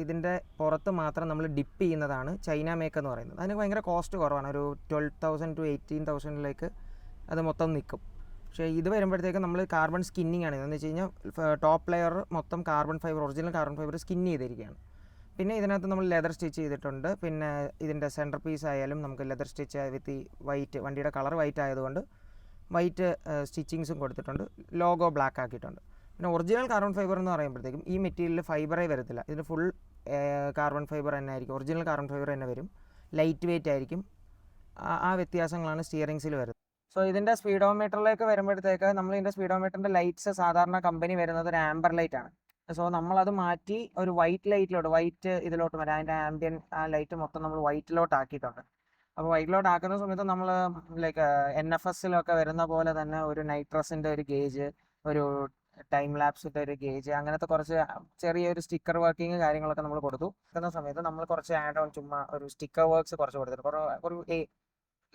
ഇതിൻ്റെ പുറത്ത് മാത്രം നമ്മൾ ഡിപ്പ് ചെയ്യുന്നതാണ് ചൈന മേക്ക് എന്ന് പറയുന്നത്. അതിന് ഭയങ്കര കോസ്റ്റ് കുറവാണ്, ഒരു 12,000 to 18,000 അത് മൊത്തം നിൽക്കും. പക്ഷേ ഇത് വരുമ്പോഴത്തേക്ക് നമ്മൾ കാർബൺ സ്കിന്നിങ് ആണ്. ഇതെന്ന് വെച്ച് കഴിഞ്ഞാൽ ടോപ്പ് ലെയർ മൊത്തം carbon fibre, original carbon fibre skin ചെയ്തിരിക്കുകയാണ്. പിന്നെ ഇതിനകത്ത് നമ്മൾ ലെതർ സ്റ്റിച്ച് ചെയ്തിട്ടുണ്ട്. പിന്നെ ഇതിൻ്റെ സെൻറ്റർ പീസ് ആയാലും നമുക്ക് ലെതർ സ്റ്റിച്ച് വിത്ത് ഈ വൈറ്റ്, വണ്ടിയുടെ കളർ വൈറ്റ് ആയതുകൊണ്ട് വൈറ്റ് സ്റ്റിച്ചിങ്സും കൊടുത്തിട്ടുണ്ട്. ലോഗോ ബ്ലാക്ക് ആക്കിയിട്ടുണ്ട്. പിന്നെ ഒറിജിനൽ കാർബൺ ഫൈബർ എന്ന് പറയുമ്പോഴത്തേക്കും ഈ മെറ്റീരിയൽ ഫൈബറേ വരത്തില്ല. ഇതിന് ഫുൾ കാർബൺ ഫൈബർ തന്നെ ആയിരിക്കും, ഒറിജിനൽ കാർബൺ ഫൈബർ തന്നെ വരും. ലൈറ്റ് വെയിറ്റ് ആയിരിക്കും. ആ വ്യത്യാസങ്ങളാണ് സ്റ്റിയറിങ്സിൽ വരുന്നത്. സോ ഇതിൻ്റെ സ്പീഡോമീറ്ററിലേക്ക് വരുമ്പോഴത്തേക്ക് നമ്മൾ ഇതിൻ്റെ സ്പീഡോമീറ്ററിൻ്റെ ലൈറ്റ്സ് സാധാരണ കമ്പനി വരുന്നത് ഒരു ആംബർ ലൈറ്റ് ആണ്. സോ നമ്മളത് മാറ്റി ഒരു വൈറ്റ് ലൈറ്റിലോട്ട്, വൈറ്റ് ഇതിലോട്ട് വരാം. അതിൻ്റെ ആംബിയൻ ആ ലൈറ്റ് മൊത്തം നമ്മൾ വൈറ്റിലോട്ട് ആക്കിയിട്ടുണ്ട്. അപ്പോൾ വൈറ്റിലോട്ട് ആക്കുന്ന സമയത്ത് നമ്മൾ ലൈക്ക് NFSലൊക്കെ വരുന്ന പോലെ തന്നെ ഒരു നൈട്രസിൻ്റെ ഒരു ഗേജ്, ഒരു ടൈം ലാപ്സിൻ്റെ ഒരു ഗേജ്, അങ്ങനത്തെ കുറച്ച് ചെറിയൊരു സ്റ്റിക്കർ വർക്കിങ് കാര്യങ്ങളൊക്കെ നമ്മൾ കൊടുത്തു. എത്തുന്ന സമയത്ത് നമ്മൾ കുറച്ച് ആഡ് ഓൺ ചുമ്മാ ഒരു സ്റ്റിക്കർ വർക്ക്സ് കുറച്ച് കൊടുത്തിട്ടുണ്ട്. ഒരു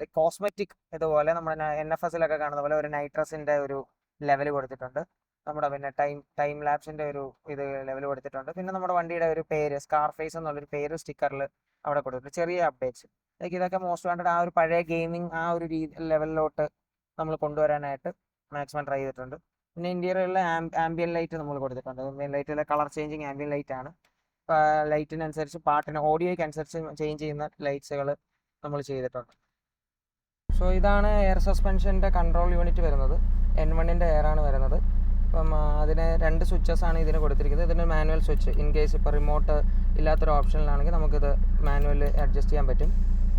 ലൈക്ക് കോസ്മെറ്റിക് ഇതുപോലെ നമ്മുടെ NFSലൊക്കെ കാണുന്ന പോലെ ഒരു നൈട്രസിൻ്റെ ഒരു ലെവൽ കൊടുത്തിട്ടുണ്ട്. നമ്മുടെ പിന്നെ ടൈം ലാപ്സിൻ്റെ ഒരു ഇത് ലെവൽ കൊടുത്തിട്ടുണ്ട്. പിന്നെ നമ്മുടെ വണ്ടിയുടെ ഒരു പേര്, സ്കാർഫേസ് എന്നുള്ളൊരു പേര് സ്റ്റിക്കറിൽ അവിടെ കൊടുത്തിട്ടുണ്ട്. ചെറിയ അപ്ഡേറ്റ്സ് ലൈക്ക് ഇതൊക്കെ മോസ്റ്റ് വാണ്ടഡ് ആ ഒരു പഴയ ഗെയിമിംഗ് ആ ഒരു ലെവലിലോട്ട് നമ്മൾ കൊണ്ടുവരാനായിട്ട് മാക്സിമം ട്രൈ ചെയ്തിട്ടുണ്ട്. പിന്നെ ഇന്റീരിയറിലെ ആംബിയൻ ലൈറ്റ് നമ്മൾ കൊടുത്തിട്ടുണ്ട്. ആംബിയൻ ലൈറ്റിലെ കളർ ചേഞ്ചിങ് ആംബിയൻ ലൈറ്റ് ആണ്. ലൈറ്റിനനുസരിച്ച് പാട്ടിന് ഓഡിയോയ്ക്ക് അനുസരിച്ച് ചേഞ്ച് ചെയ്യുന്ന ലൈറ്റ്സുകൾ നമ്മൾ ചെയ്തിട്ടുണ്ട്. സോ ഇതാണ് എയർ സസ്പെൻഷൻ്റെ കൺട്രോൾ യൂണിറ്റ് വരുന്നത്. N1ൻ്റെ എയർ ആണ് വരുന്നത്. അപ്പം അതിന് 2 സ്വിച്ചസ് ആണ് ഇതിന് കൊടുത്തിരിക്കുന്നത്. ഇതിന് മാനുവൽ സ്വിച്ച്, ഇൻ കേസ് ഇപ്പോൾ റിമോട്ട് ഇല്ലാത്തൊരു ഓപ്ഷനിലാണെങ്കിൽ നമുക്കിത് മാനുവൽ അഡ്ജസ്റ്റ് ചെയ്യാൻ പറ്റും.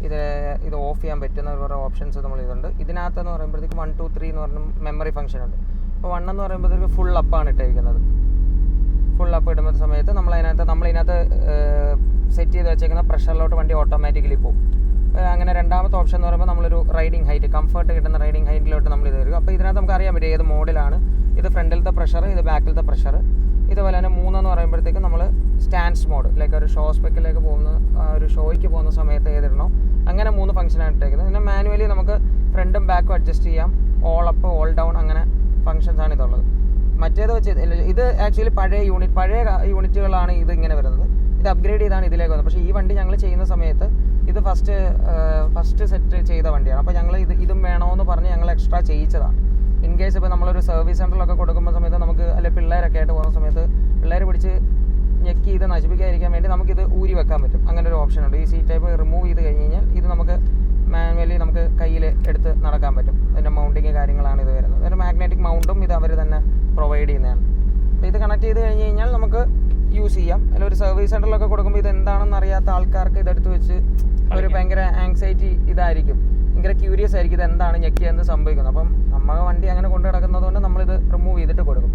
ഇത് ഓഫ് ചെയ്യാൻ പറ്റുന്ന കുറേ ഓപ്ഷൻസ് നമ്മൾ ഇതുണ്ട്. ഇതിനകത്തെന്ന് പറയുമ്പോഴത്തേക്ക് 1 2 3 എന്ന് പറഞ്ഞ മെമ്മറി ഫംഗ്ഷൻ ഉണ്ട്. അപ്പോൾ 1 എന്ന് പറയുമ്പോഴത്തേക്ക് ഫുൾ അപ്പാണ് ഇട്ടിരിക്കുന്നത്. ഫുൾ അപ്പ് ഇടുന്ന സമയത്ത് നമ്മളിതിനകത്ത് സെറ്റ് ചെയ്ത് വെച്ചേക്കുന്ന പ്രഷറിലോട്ട് വണ്ടി ഓട്ടോമാറ്റിക്കലി പോകും. അങ്ങനെ രണ്ടാമത്തെ ഓപ്ഷൻ എന്ന് പറയുമ്പോൾ നമ്മളൊരു റൈഡിങ് ഹൈറ്റ്, കംഫർട്ട് കിട്ടുന്ന റൈഡിങ് ഹൈറ്റിലോട്ട് നമ്മൾ ഇത് വരും. അപ്പോൾ ഇതിനകത്ത് നമുക്ക് അറിയാൻ പറ്റും ഏത് മോഡിലാണ്. ഇത് ഫ്രണ്ടിലത്തെ പ്രഷർ, ഇത് ബാക്കിലത്തെ പ്രഷർ. ഇതുപോലെ തന്നെ 3 എന്ന് പറയുമ്പോഴത്തേക്ക് നമ്മൾ സ്റ്റാൻഡ്സ് മോഡ്, ലൈക്ക് ഒരു ഷോ സ്പെക്കിലേക്ക് പോകുന്ന ഒരു ഷോയ്ക്ക് പോകുന്ന സമയത്ത് ഏതിടണോ അങ്ങനെ 3 ഫംഗ്ഷനാണ് ഇട്ടേക്കുന്നത്. പിന്നെ മാനുവലി നമുക്ക് ഫ്രണ്ടും ബാക്കും അഡ്ജസ്റ്റ് ചെയ്യാം. ഓൾ അപ്പ്, ഓൾ ഡൗൺ, അങ്ങനെ ഫംഗ്ഷൻസാണ് ഇതുള്ളത്. മറ്റേത് വെച്ച് ഇത് ആക്ച്വലി പഴയ യൂണിറ്റുകളാണ് ഇത് ഇങ്ങനെ വരുന്നത്. ഇത് അപ്ഗ്രേഡ് ചെയ്താണ് ഇതിലേക്ക് വന്നത്. പക്ഷേ ഈ വണ്ടി ഞങ്ങൾ ചെയ്യുന്ന സമയത്ത് ഇത് ഫസ്റ്റ് സെറ്റ് ചെയ്ത വണ്ടിയാണ്. അപ്പോൾ ഞങ്ങൾ ഇതും വേണമെന്ന് പറഞ്ഞ് ഞങ്ങൾ എക്സ്ട്രാ ചെയ്യിച്ചതാണ്. ഇൻ കേസ് ഇപ്പോൾ നമ്മളൊരു സർവീസ് സെൻറ്ററിലൊക്കെ കൊടുക്കുമ്പോൾ സമയത്ത് നമുക്ക് അല്ലെങ്കിൽ പിള്ളേരൊക്കെ ആയിട്ട് പോകുന്ന സമയത്ത് പിള്ളേർ പിടിച്ച് ഞെക്കി ഇത് നശിപ്പിക്കാതിരിക്കാൻ വേണ്ടി നമുക്കിത് ഊരി വെക്കാൻ പറ്റും. അങ്ങനെ ഒരു ഓപ്ഷൻ ഉണ്ട്. ഈ സീറ്റ് ടൈപ്പ് റിമൂവ് ചെയ്ത് കഴിഞ്ഞ് കഴിഞ്ഞാൽ ഇത് നമുക്ക് മാനുവലി നമുക്ക് കയ്യിൽ എടുത്ത് നടക്കാൻ പറ്റും. അതിൻ്റെ മൗണ്ടിങ് കാര്യങ്ങളാണ് ഇത് വരുന്നത്. ഒരു മാഗ്നറ്റിക് മൗണ്ടും ഇത് അവർ തന്നെ പ്രൊവൈഡ് ചെയ്യുന്നതാണ്. അപ്പോൾ ഇത് കണക്ട് ചെയ്ത് കഴിഞ്ഞ് കഴിഞ്ഞാൽ നമുക്ക് യൂസ് ചെയ്യാം. അല്ലെങ്കിൽ ഒരു സർവീസ് സെൻറ്ററിലൊക്കെ കൊടുക്കുമ്പോൾ ഇത് എന്താണെന്ന് അറിയാത്ത ആൾക്കാർക്ക് ഇതെടുത്ത് വെച്ച് ഒരു ഭയങ്കര ആങ്സൈറ്റി ഇതായിരിക്കും, ഭയങ്കര ക്യൂരിയസ് ആയിരിക്കും ഇത് എന്താണ് ഞെക്കിയെന്ന് സംഭവിക്കുന്നത്. അപ്പം നമ്മൾ വണ്ടി അങ്ങനെ കൊണ്ടു കിടക്കുന്നത് കൊണ്ട് നമ്മളിത് റിമൂവ് ചെയ്തിട്ട് കൊടുക്കും.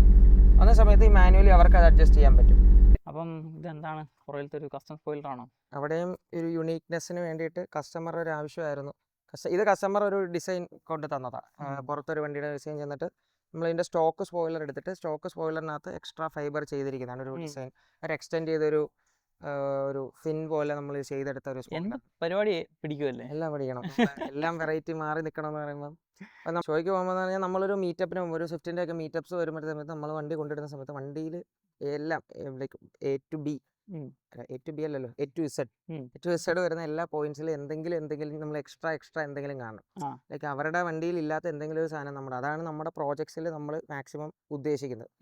അന്ന സമയത്ത് ഈ മാനുവലി അവർക്ക് അത് അഡ്ജസ്റ്റ് ചെയ്യാൻ പറ്റും. അപ്പം ഇതെന്താണ് പുറകിലത്തെ ഒരു കസ്റ്റം സ്പോയിലറാണോ? അവിടെയും ഒരു യുണീക്നെസ്സിന് വേണ്ടിയിട്ട് കസ്റ്റമറുടെ ഒരു ആവശ്യമായിരുന്നു. ഇത് കസ്റ്റമർ ഒരു ഡിസൈൻ കൊണ്ട് തന്നതാണ്. പുറത്തൊരു വണ്ടിയുടെ ഡിസൈൻ ചെന്നിട്ട് നമ്മളിതിൻ്റെ സ്റ്റോക്ക് സ്പോയിലർ എടുത്തിട്ട് സ്റ്റോക്ക് സ്പോയിലറിനകത്ത് എക്സ്ട്രാ ഫൈബർ ചെയ്തിരിക്കുന്നതാണ് ഒരു ഡിസൈൻ. ഒരു എക്സ്റ്റെൻഡ് ചെയ്തൊരു ഒരു ഫിൻ പോലെ നമ്മൾ ചെയ്തെടുത്ത ഒരു പരിപാടി പിടിക്കുമല്ലേ? എല്ലാം പഠിക്കണം. എല്ലാം വെറൈറ്റി മാറി നിൽക്കണം എന്ന് പറയുമ്പോൾ ഷോയ്ക്ക് പോകുമ്പോൾ എന്ന് പറഞ്ഞാൽ നമ്മളൊരു മീറ്റപ്പിന് ഒരു സ്വിഫ്റ്റിൻ്റെ ഒക്കെ മീറ്റപ്സ് വരുമ്പോഴത്തെ സമയത്ത് നമ്മൾ വണ്ടി കൊണ്ടിടുന്ന സമയത്ത് വണ്ടിയിൽ എല്ലാം ലൈക്ക് A to B അല്ലല്ലോ, A to Z വരുന്ന എല്ലാ പോയിന്റ്സിലും എന്തെങ്കിലും നമ്മൾ എക്സ്ട്രാ എന്തെങ്കിലും കാണും. ലൈക്ക് അവരുടെ വണ്ടിയിൽ ഇല്ലാത്ത എന്തെങ്കിലും ഒരു സാധനം അതാണ് നമ്മുടെ പ്രോജക്ട്സിൽ നമ്മൾ മാക്സിമം ഉദ്ദേശിക്കുന്നത്.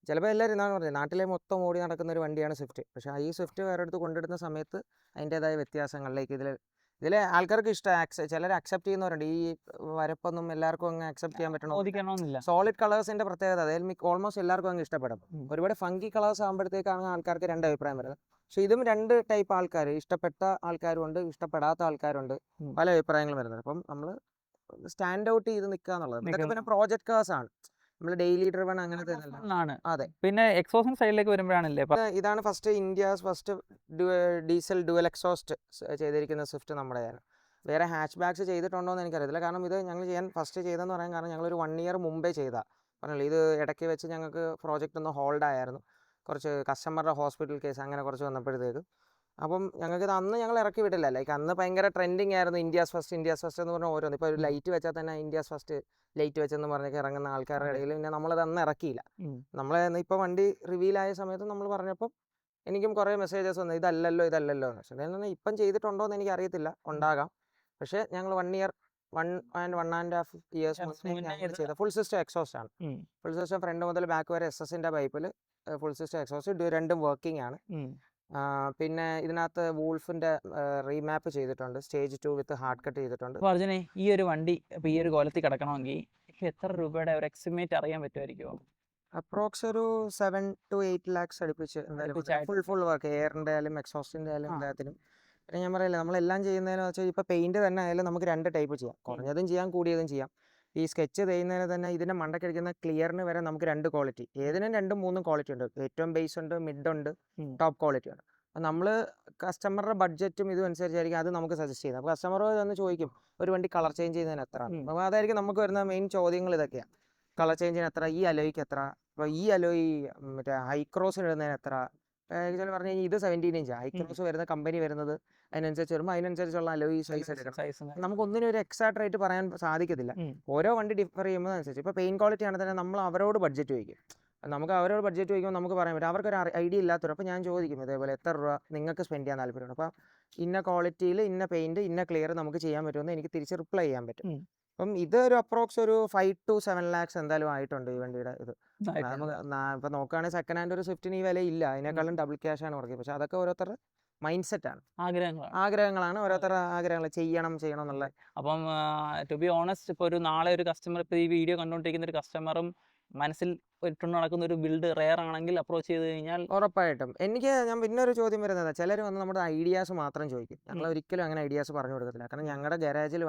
ചിലപ്പോൾ എല്ലാവരും എന്താണ് പറഞ്ഞത്, നാട്ടിലെ മൊത്തം ഓടി നടക്കുന്ന ഒരു വണ്ടിയാണ് സ്വിഫ്റ്റ്. പക്ഷേ ഈ സ്വിഫ്റ്റ് വേറെ അടുത്ത് കൊണ്ടിടുന്ന സമയത്ത് അതിൻ്റേതായ വ്യത്യാസങ്ങളിലേക്ക് ഇതിലെ ആൾക്കാർക്ക് ഇഷ്ടം, ചിലർ അക്സെപ്റ്റ് ചെയ്യുന്നവരുണ്ട്. ഈ വരപ്പൊന്നും എല്ലാവർക്കും അങ്ങ് അക്സെപ്റ്റ് ചെയ്യാൻ പറ്റണമെന്നില്ല. സോളിഡ് കളേഴ്സിന്റെ പ്രത്യേകത അതിൽ ഓൾമോസ്റ്റ് എല്ലാവർക്കും അങ്ങ് ഇഷ്ടപ്പെടും. ഒരുപാട് ഫങ്കി കളേഴ്സ് ആകുമ്പോഴത്തേക്കാണ് ആൾക്കാർക്ക് 2 അഭിപ്രായം വരുന്നത്. പക്ഷെ ഇതും 2 ടൈപ്പ് ആൾക്കാർ, ഇഷ്ടപ്പെട്ട ആൾക്കാരുണ്ട്, ഇഷ്ടപ്പെടാത്ത ആൾക്കാരുണ്ട്, പല അഭിപ്രായങ്ങളും വരുന്നത്. അപ്പം നമ്മൾ സ്റ്റാൻഡ് ഔട്ട് ചെയ്ത് നിൽക്കുക എന്നുള്ളത്. ഇതൊക്കെ പിന്നെ പ്രോജക്റ്റ് കാർസ് ആണ്, നമ്മൾ ഡെയിലി ഡ്രിവൺ അങ്ങനത്തെ. അതെ. പിന്നെ എക്സോസിംഗ് സൈഡിലേക്ക് വരുമ്പോഴാണല്ലേ, ഇതാണ് ഫസ്റ്റ് ഡീസൽ ഡുവൽ എക്സോസ്റ്റ് ചെയ്തിരിക്കുന്ന സ്വിഫ്റ്റ് നമ്മുടെയാണ്. വേറെ ഹാച്ച് ബാക്സ് ചെയ്തിട്ടുണ്ടോ എന്ന് എനിക്കറിയത്തില്ല. കാരണം ഇത് ഞങ്ങൾ ഫസ്റ്റ് ചെയ്തെന്ന് പറയാൻ കാരണം ഞങ്ങളൊരു 1 year മുമ്പേ പറഞ്ഞല്ലോ. ഇത് ഇടയ്ക്ക് വെച്ച് ഞങ്ങൾക്ക് പ്രോജക്റ്റ് ഒന്ന് ഹോൾഡ് ആയിരുന്നു, കുറച്ച് കസ്റ്റമറുടെ ഹോസ്പിറ്റൽ കേസ് അങ്ങനെ കുറച്ച് വന്നപ്പോഴത്തേക്ക്. അപ്പം ഞങ്ങൾക്ക് അന്ന് ഞങ്ങൾ ഇറക്കി വിട്ടില്ല. ലൈക്ക് അന്ന് ഭയങ്കര ട്രെൻഡിങ് ആയിരുന്നു ഇന്ത്യാസ് ഫസ്റ്റ് എന്ന് പറഞ്ഞാൽ ഓരോന്ന്. ഇപ്പോൾ ഒരു ലൈറ്റ് വെച്ചാൽ തന്നെ ഇന്ത്യാസ് ഫസ്റ്റ് ലൈറ്റ് വെച്ചെന്ന് പറഞ്ഞൊക്കെ ഇറങ്ങുന്ന ആൾക്കാരുടെ ഇടയിൽ പിന്നെ നമ്മളത് അന്ന് ഇറക്കിയില്ല. ഇപ്പോൾ വണ്ടി റിവീലായ സമയത്ത് നമ്മൾ പറഞ്ഞപ്പോൾ എനിക്കും കുറേ മെസ്സേജസ് വന്നു, ഇതല്ലല്ലോ എന്ന്. പക്ഷേ ഇപ്പം ചെയ്തിട്ടുണ്ടോ എന്ന് എനിക്ക് അറിയത്തില്ല, ഉണ്ടാകാം. പക്ഷേ ഞങ്ങൾ 1 year 1.5 years മുന്നേ ഞങ്ങൾ ചെയ്ത ഫുൾ സിസ്റ്റം എക്സോസ്റ്റ് ആണ്. ഫുൾ സിസ്റ്റം ഫ്രണ്ട് മുതൽ ബാക്ക് വരെ SS-ന്റെ പൈപ്പിൽ ഫുൾ സിസ്റ്റം എക്സോസ്റ്റ് രണ്ടും വർക്കിംഗ് ആണ്. പിന്നെ ഇതിനകത്ത് വൂൾഫിന്റെ റീമാപ്പ് ചെയ്തിട്ടുണ്ട്. സ്റ്റേജ് 2 വിത്ത് ഹാർഡ് കട്ട് ചെയ്തിട്ടുണ്ട്. അപ്പോൾ അർജുനെ, ഈ ഒരു വണ്ടി ഇപ്പോൾ ഈ ഒരു കോലത്തിൽ കിടക്കണമെങ്കിൽ ഇപ്പോൾ എത്ര രൂപയുടെ ഒരു എക്സ്റ്റിമേറ്റ് അറിയാൻ പറ്റുമായിരിക്കുമോ? അപ്രോക്സ് ഒരു 7 to 8 lakhs അടുപ്പിച്ച് ഫുൾ വർക്ക്, എയറിന്റെ ആയാലും എക്സോസ്റ്റിന്റെ ആയാലും എല്ലാത്തിനും. പിന്നെ ഞാൻ പറയില്ല, നമ്മളെല്ലാം ചെയ്യുന്നതെന്ന് വെച്ചാൽ ഇപ്പോൾ പെയിന്റ് തന്നെ ആയാലും നമുക്ക് 2 ടൈപ്പ് ചെയ്യാം. കുറഞ്ഞതും ചെയ്യാം, കൂടിയതും ചെയ്യാം. ഈ സ്കെച്ച് ചെയ്യുന്നതിന് തന്നെ ഇതിന്റെ മണ്ടക്കടിക്കുന്ന ക്ലിയറിന് വരെ നമുക്ക് 2 ക്വാളിറ്റി, ഏതിനും 2-3 ക്വാളിറ്റി ഉണ്ട്. ഏറ്റവും ബേസ് ഉണ്ട്, മിഡ് ഉണ്ട്, ടോപ്പ് ക്വാളിറ്റി ഉണ്ട്. അപ്പോൾ നമ്മൾ കസ്റ്റമറുടെ ബഡ്ജറ്റും ഇതും അനുസരിച്ചായിരിക്കും അത് നമുക്ക് സജസ്റ്റ് ചെയ്യുന്നത്. അപ്പോൾ കസ്റ്റമർ വന്ന് ചോദിക്കും ഒരു വണ്ടി കളർ ചേഞ്ച് ചെയ്യുന്നതിന് എത്ര. അപ്പോൾ അതായിരിക്കും നമുക്ക് വരുന്ന മെയിൻ ചോദ്യങ്ങൾ ഇതൊക്കെയാണ്. കളർ ചേഞ്ചിന് എത്ര, ഈ അലോയ്ക്ക് എത്ര, അപ്പോൾ ഈ അലോയി മറ്റേ ഹൈക്രോസിന് ഇടുന്നതിന് എത്ര. ആക്ച്വലി പറഞ്ഞു കഴിഞ്ഞാൽ ഇത് 17 ഇഞ്ച് ഹൈക്രോസ് വരുന്ന കമ്പനി വരുന്നത്, അതിനനുസരിച്ച് വരുമ്പോൾ അതിനനുസരിച്ചുള്ള അലോയി സൈസ് എടുക്കണം. നമുക്കൊന്നിനും ഒരു എക്സാക്ട് റേറ്റ് പറയാൻ സാധിക്കത്തില്ല. ഓരോ വണ്ടി ഡിഫർ ചെയ്യുമ്പോൾ അനുസരിച്ച്. ഇപ്പോൾ പെയിൻ ക്വാളിറ്റി ആണെങ്കിൽ തന്നെ നമ്മൾ അവരോട് ബഡ്ജറ്റ് ചോദിക്കും. നമുക്ക് അവരോട് ബഡ്ജറ്റ് ചോദിക്കുമ്പോൾ നമുക്ക് പറയാൻ പറ്റും. അവർക്കൊരു ഐഡിയ ഇല്ലാത്തവർ. അപ്പോൾ ഞാൻ ചോദിക്കും ഇതേപോലെ എത്ര രൂപ നിങ്ങൾക്ക് സ്പെൻഡ് ചെയ്യാൻ താല്പര്യമുണ്ട്. അപ്പോൾ ഇന്ന ക്വാളിറ്റിയിൽ ഇന്ന പെയിന്റ് ഇന്ന ക്ലിയർ നമുക്ക് ചെയ്യാൻ പറ്റുമെന്ന് എനിക്ക് തിരിച്ച് റിപ്ലൈ ചെയ്യാൻ പറ്റും. അപ്പം ഇതൊരു അപ്രോക്സ് ഒരു 5 to 7 lakhs എന്തായാലും ആയിട്ടുണ്ട് ഈ വണ്ടിയുടെ ഇത്. നമുക്ക് ഇപ്പൊ നോക്കുകയാണെങ്കിൽ സെക്കൻഡ് ഹാൻഡ് ഒരു സ്വിഫ്റ്റിന് ഈ വില ഇല്ല, അതിനേക്കാളും ഡബിൾ ക്യാഷ് ആണ് വർക്ക്. പക്ഷെ അതൊക്കെ ഓരോരുത്തരുടെ മൈൻഡ് സെറ്റ് ആണ്, ആഗ്രഹങ്ങളാണ്. ഓരോരുത്തരുടെ ആഗ്രഹങ്ങൾ ചെയ്യണം എന്നുള്ള. അപ്പം ടു ബി ഓണസ്റ്റ്, ഇപ്പോൾ ഒരു നാളെ ഒരു കസ്റ്റമർ, ഇപ്പോൾ ഈ വീഡിയോ കണ്ടുകൊണ്ടിരിക്കുന്ന ഒരു കസ്റ്റമറും മനസ്സിൽ ഇട്ടുകൊണ്ട് നടക്കുന്ന ഒരു ബിൽഡ് റെയർ ആണെങ്കിൽ അപ്രോച്ച് ചെയ്ത് കഴിഞ്ഞാൽ ഉറപ്പായിട്ടും. ഞാൻ പിന്നെ ഒരു ചോദ്യം വരുന്നത്, ചിലർ വന്ന് നമ്മുടെ ഐഡിയാസ് മാത്രം ചോദിക്കും. ഞങ്ങൾ ഒരിക്കലും അങ്ങനെ ഐഡിയാസ് പറഞ്ഞു കൊടുക്കത്തില്ല. കാരണം ഞങ്ങളുടെ ഗാരേജിൽ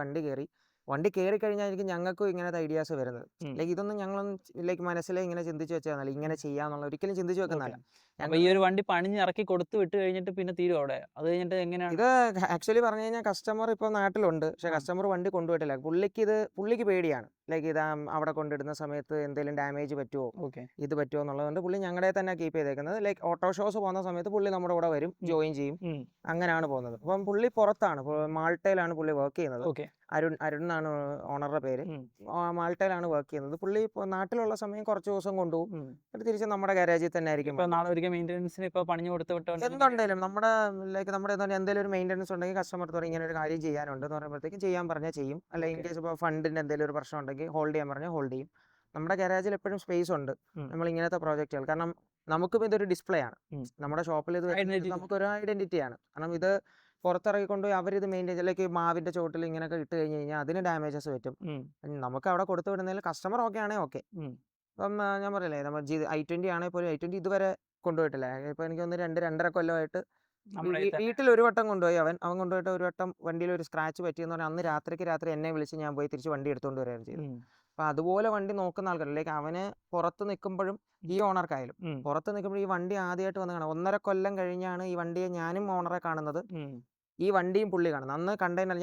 വണ്ടി കയറി കഴിഞ്ഞായിരിക്കും ഞങ്ങൾക്കും ഇങ്ങനത്തെ ഐഡിയാസ് വരുന്നത്. ലൈക്ക് ഇതൊന്നും ഞങ്ങളൊന്നും ലൈക്ക് മനസ്സിലെ ഇങ്ങനെ ചിന്തിച്ച് വെച്ചാൽ ഇങ്ങനെ ചെയ്യാന്നുള്ള ഒരിക്കലും ചിന്തിച്ച് വെക്കുന്നതല്ല. ഈ ഒരു വണ്ടി പണിഞ്ഞ് ഇറക്കി കൊടുത്ത് വിട്ട് കഴിഞ്ഞിട്ട് പിന്നെ തീരും അവിടെ. അത് കഴിഞ്ഞിട്ട് എങ്ങനെയാണ് ഇത് ആക്ച്വലി പറഞ്ഞു കഴിഞ്ഞാൽ കസ്റ്റമർ ഇപ്പോൾ നാട്ടിലുണ്ട്, പക്ഷെ കസ്റ്റമർ വണ്ടി കൊണ്ടുപോയിട്ടില്ല. പുള്ളിക്ക് പേടിയാണ്. ലൈക്ക് ഇത് അവിടെ കൊണ്ടിടുന്ന സമയത്ത് എന്തെങ്കിലും ഡാമേജ് പറ്റുമോ, ഇത് പറ്റുമോ എന്നുള്ളതുകൊണ്ട് പുള്ളി ഞങ്ങളുടെ തന്നെ കീപ്പ് ചെയ്തേക്കുന്നത്. ലൈക്ക് ഓട്ടോ ഷോസ് പോകുന്ന സമയത്ത് പുള്ളി നമ്മുടെ കൂടെ വരും, ജോയിൻ ചെയ്യും, അങ്ങനെയാണ് പോകുന്നത്. അപ്പം പുള്ളി പുറത്താണ്, മാൾട്ടയിലാണ് പുള്ളി വർക്ക് ചെയ്യുന്നത്. അരുൺ എന്നാണ് ഓണറുടെ പേര്. മാൾട്ടയിലാണ് വർക്ക് ചെയ്യുന്നത്. പുള്ളി ഇപ്പോൾ നാട്ടിലുള്ള സമയം കുറച്ച് ദിവസം കൊണ്ടുപോകും, തിരിച്ച് നമ്മുടെ ഗാരേജിൽ തന്നെ ആയിരിക്കും. മെയിൻ്റെനൻസിന് ഇപ്പോൾ പണിഞ്ഞു കൊടുത്ത് എന്തുണ്ടെങ്കിലും നമ്മുടെ എന്തെങ്കിലും ഒരു മെയിൻ്റെനൻസ് ഉണ്ടെങ്കിൽ കസ്റ്റമർ തുടങ്ങി ഇങ്ങനെ ഒരു കാര്യം ചെയ്യാനുണ്ട് എന്ന് പറയുമ്പോഴത്തേക്കും ചെയ്യാൻ പറഞ്ഞാൽ ചെയ്യും. അല്ലെങ്കിൽ ഇൻ കേസ് ഇപ്പോൾ ഫണ്ടിൻ്റെ എന്തെങ്കിലും ഒരു പ്രശ്നം ഉണ്ടെങ്കിൽ ഹോൾഡ് ചെയ്യാൻ പറഞ്ഞാൽ ഹോൾഡ് ചെയ്യും. നമ്മുടെ ഗാരേജിൽ എപ്പോഴും സ്പേസ് ഉണ്ട് നമ്മൾ ഇങ്ങനത്തെ പ്രോജക്റ്റുകൾ. കാരണം നമുക്കും ഇതൊരു ഡിസ്പ്ലേ ആണ്, നമ്മുടെ ഷോപ്പിൽ ഇത് നമുക്കൊരു ഐഡന്റിറ്റിയാണ്. കാരണം ഇത് പുറത്തിറങ്ങിക്കൊണ്ട് അവരിത് മെയിൻറ്റെയിൻ, അല്ലെങ്കിൽ മാവിന്റെ ചോട്ടിൽ ഇങ്ങനെയൊക്കെ ഇട്ട് കഴിഞ്ഞ് കഴിഞ്ഞാൽ അതിന് ഡാമേജസ് പറ്റും. നമുക്ക് അവിടെ കൊടുത്തു വിടുന്നതിൽ കസ്റ്റമർ ഓക്കെ ആണെങ്കിൽ ഓക്കെ. അപ്പം ഞാൻ പറയില്ലേ, നമ്മൾ i20 ആണെങ്കിൽ പോലും i20 ഇതുവരെ കൊണ്ടുപോയിട്ടില്ല. ഇപ്പൊ എനിക്ക് ഒന്ന് 2-2.5 കൊല്ലമായിട്ട് വീട്ടിൽ ഒരു വട്ടം കൊണ്ടുപോയി. അവൻ കൊണ്ടുപോയിട്ട് ഒരു വട്ടം വണ്ടിയിൽ ഒരു സ്ക്രാച്ച് പറ്റിയെന്ന് പറഞ്ഞാൽ അന്ന് രാത്രിക്ക് എന്നെ വിളിച്ച് ഞാൻ പോയി തിരിച്ച് വണ്ടി എടുത്തുകൊണ്ട് വരികയാണ് ചെയ്തത്. അപ്പൊ അതുപോലെ വണ്ടി നോക്കുന്ന ആൾക്കാർ, ലൈക്ക് അവന് പുറത്ത് നിൽക്കുമ്പോഴും ഈ ഓണർക്കായാലും പുറത്ത് നിൽക്കുമ്പോഴും ഈ വണ്ടി ആദ്യമായിട്ട് വന്ന് കാണാം. 1.5 കൊല്ലം കഴിഞ്ഞാണ് ഈ വണ്ടിയെ ഞാനും ഓണറെ കാണുന്നത്, ഈ വണ്ടിയും പുള്ളി കാണുന്നത്. അന്ന് കണ്ടെയ്നർ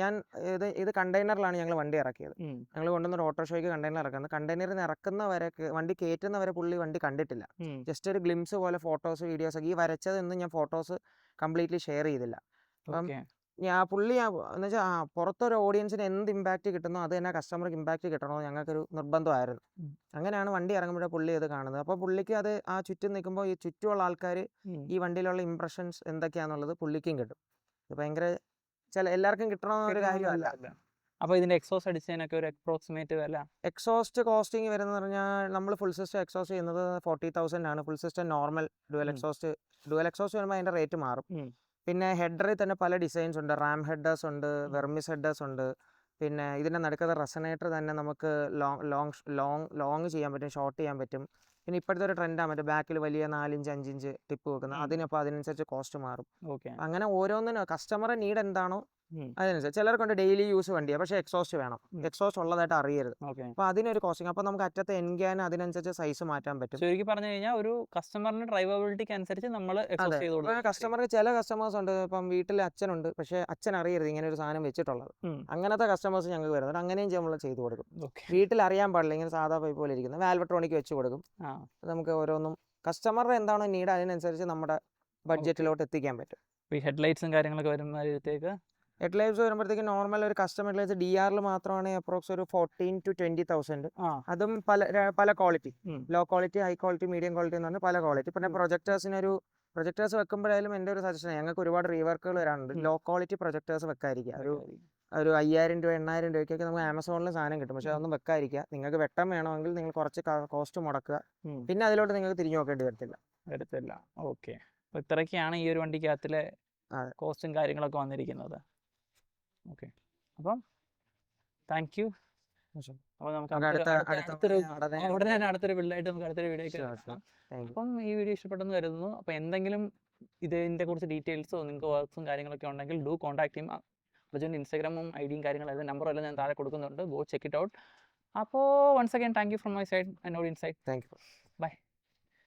ഇത് കണ്ടെയ്നറിലാണ് ഞങ്ങൾ വണ്ടി ഇറക്കിയത്. ഞങ്ങൾ കൊണ്ടുവന്നൊരു ഓട്ടോഷോയ്ക്ക് കണ്ടെയ്നർ ഇറക്കുന്നത്. കണ്ടെയ്നറിൽ നിന്ന് ഇറക്കുന്നവരെ, വണ്ടി കയറ്റുന്നവരെ പുള്ളി വണ്ടി കണ്ടിട്ടില്ല. ജസ്റ്റ് ഒരു ഗ്ലിംസ് പോലെ ഫോട്ടോസ് വീഡിയോസ് ഒക്കെ. ഈ വരച്ചതൊന്നും ഞാൻ ഫോട്ടോസ് കംപ്ലീറ്റ്ലി ഷെയർ ചെയ്തില്ല. അപ്പം പുള്ളി എന്ന് വെച്ചാൽ പുറത്തൊരു ഓഡിയൻസിന് എന്ത് ഇമ്പാക്റ്റ് കിട്ടുന്നോ അത് തന്നെ കസ്റ്റമർക്ക് ഇമ്പാക്റ്റ് കിട്ടണമെന്ന് ഞങ്ങൾക്കൊരു നിർബന്ധമായിരുന്നു. അങ്ങനെയാണ് വണ്ടി ഇറങ്ങുമ്പോഴേ പുള്ളി ഇത് കാണുന്നത്. അപ്പോൾ പുള്ളിക്ക് അത് ആ ചുറ്റും നിൽക്കുമ്പോൾ ഈ ചുറ്റുമുള്ള ആൾക്കാർ ഈ വണ്ടിയിലുള്ള ഇംപ്രഷൻസ് എന്തൊക്കെയാണെന്നുള്ളത് പുള്ളിക്കും കിട്ടും. ഇത് ഭയങ്കര എല്ലാവർക്കും കിട്ടണമെന്നൊരു കാര്യമല്ല. അപ്പോൾ ഇതിന്റെ എക്സോസ്റ്റ് അടിച്ചതിനൊക്കെ ഒരു അപ്രോക്സിമേറ്റ് വില? എക്സോസ്റ്റ് കോസ്റ്റിംഗ് വരുന്നത് പറഞ്ഞാൽ നമ്മൾ ഫുൾ സിസ്റ്റം എക്സോസ്റ്റ് ചെയ്യുന്നത് 40,000 ആണ്. Full system normal dual exhaust വരുമ്പോൾ അതിന്റെ റേറ്റ് മാറും. പിന്നെ ഹെഡറിൽ തന്നെ പല ഡിസൈൻസ് ഉണ്ട്. റാം ഹെഡേഴ്സ് ഉണ്ട്, വെർമിസ് ഹെഡേഴ്സ് ഉണ്ട്. പിന്നെ ഇതിൻ്റെ നടുക്കത്തെ റെസനേറ്റർ തന്നെ നമുക്ക് ലോങ് ചെയ്യാൻ പറ്റും, ഷോർട്ട് ചെയ്യാൻ പറ്റും. പിന്നെ ഇപ്പോഴത്തെ ഒരു ട്രെൻഡാണ് മറ്റേ ബാക്കിൽ വലിയ 4 ഇഞ്ച് 5 ഇഞ്ച് ടിപ്പ് വെക്കുന്നത്. അതിനപ്പോൾ അതിനനുസരിച്ച് കോസ്റ്റ് മാറും. അങ്ങനെ ഓരോന്നിനും കസ്റ്റമറുടെ നീഡ് എന്താണോ അതിനനുസരിച്ച്. ചിലർക്കുണ്ട് ഡെയിലി യൂസ് വണ്ടിയാണ്, പക്ഷേ എക്സോസ്റ്റ് വേണം, എക്സോസ്റ്റ് ഉള്ളതായിട്ട് അറിയരുത്. അപ്പോൾ അതിനൊരു കോസ്റ്റിംഗ്. അപ്പോൾ നമുക്ക് അറ്റത്തെ എൻഗാൻ അതിനനുസരിച്ച് സൈസ് മാറ്റാൻ പറ്റും. ശരിക്കും പറഞ്ഞു കഴിഞ്ഞാൽ ഒരു കസ്റ്റമറിന്റെ ഡ്രൈവബിലിറ്റിക്ക് അനുസരിച്ച് നമ്മൾ കസ്റ്റമർക്ക് ചില കസ്റ്റമേഴ്സ് ഉണ്ട്, ഇപ്പം വീട്ടിൽ അച്ഛനുണ്ട്, പക്ഷേ അച്ഛൻ അറിയരുത് ഇങ്ങനെ ഒരു സാധനം വെച്ചിട്ടുള്ളത്. അങ്ങനത്തെ കസ്റ്റമേഴ്സ് ഞങ്ങൾക്ക് വരുന്നുണ്ട്. അങ്ങനെയും നമ്മൾ ചെയ്തു കൊടുക്കും. വീട്ടിൽ അറിയാൻ പാടില്ല, ഇങ്ങനെ സാധാ പൈപ്പ് പോലെ ഇരിക്കുന്നത് വാൽവട്രോണിക് വെച്ച് കൊടുക്കും. നമുക്ക് ഓരോന്നും കസ്റ്റമറുടെ എന്താണോ നീഡ് അതിനനുസരിച്ച് നമ്മുടെ ബഡ്ജറ്റിലോട്ട് എത്തിക്കാൻ പറ്റും. ഹെഡ്ലൈറ്റ്സും കാര്യങ്ങളൊക്കെ വരുമ്പോഴത്തേക്ക് ഹെഡ്ലൈറ്റ്സ് വരുമ്പോഴത്തേക്ക് നോർമൽ ഒരു കസ്റ്റം ഹെഡ്ലൈറ്റ്സ് DR മാത്രമാണ് അപ്രോക്സ് ഒരു 14,000 to 20,000. അതും പല quality, low quality, high quality, medium quality എന്ന് പറഞ്ഞാൽ പല ക്വാളിറ്റി. പിന്നെ പ്രൊജക്ടേഴ്സ് വെക്കുമ്പോഴായാലും എൻ്റെ ഒരു സജഷൻ, ഞങ്ങൾക്ക് ഒരുപാട് റീവർക്കുകൾ വരാനുണ്ട്. ലോ ക്വാളിറ്റി പ്രൊജക്ടേഴ്സ് വെക്കാതിരിക്കുക. ഒരു 5000 രൂപ 8000 രൂപയ്ക്കൊക്കെ നമുക്ക് ആമസോണിൽ സാധനം കിട്ടും. പക്ഷേ അതൊന്നും വെക്കാതിരിക്കുക. നിങ്ങൾക്ക് വെട്ടം വേണമെങ്കിൽ നിങ്ങൾ കുറച്ച് കോസ്റ്റ് മുടക്കുക. പിന്നെ അതിലോട്ട് നിങ്ങൾക്ക് തിരിഞ്ഞു നോക്കേണ്ടി വരത്തില്ല. എടുത്തില്ല. ഓക്കെ. അപ്പോൾ ഇത്രയൊക്കെയാണ് ഈ ഒരു വണ്ടിക്കകത്തിലെ അതെ. കോസ്റ്റും കാര്യങ്ങളൊക്കെ വന്നിരിക്കുന്നത്. ഓക്കെ. അപ്പം താങ്ക് യു. അപ്പോൾ നമുക്ക് ഉടനെ തന്നെ അടുത്തൊരു ബിൽഡായിട്ട് നമുക്ക് അടുത്തൊരു വീഡിയോ കാണാം. അപ്പം ഈ വീഡിയോ ഇഷ്ടപ്പെട്ടെന്ന് കരുതുന്നു. അപ്പോൾ എന്തെങ്കിലും ഇതിൻ്റെ കുറിച്ച് ഡീറ്റെയിൽസോ നിങ്ങൾക്ക് വർക്ക്സും കാര്യങ്ങളൊക്കെ ഉണ്ടെങ്കിൽ ഡു കോൺടാക്ട് ചെയ്യും. അർജുൻ്റെ ഇൻസ്റ്റാഗ്രാമും ഐഡിയും കാര്യങ്ങളും എല്ലാം നമ്പറും എല്ലാം ഞാൻ താഴെ കൊടുക്കുന്നുണ്ട്. Go check it out. അപ്പോൾ once again thank you from my side and all inside. Thank you. By.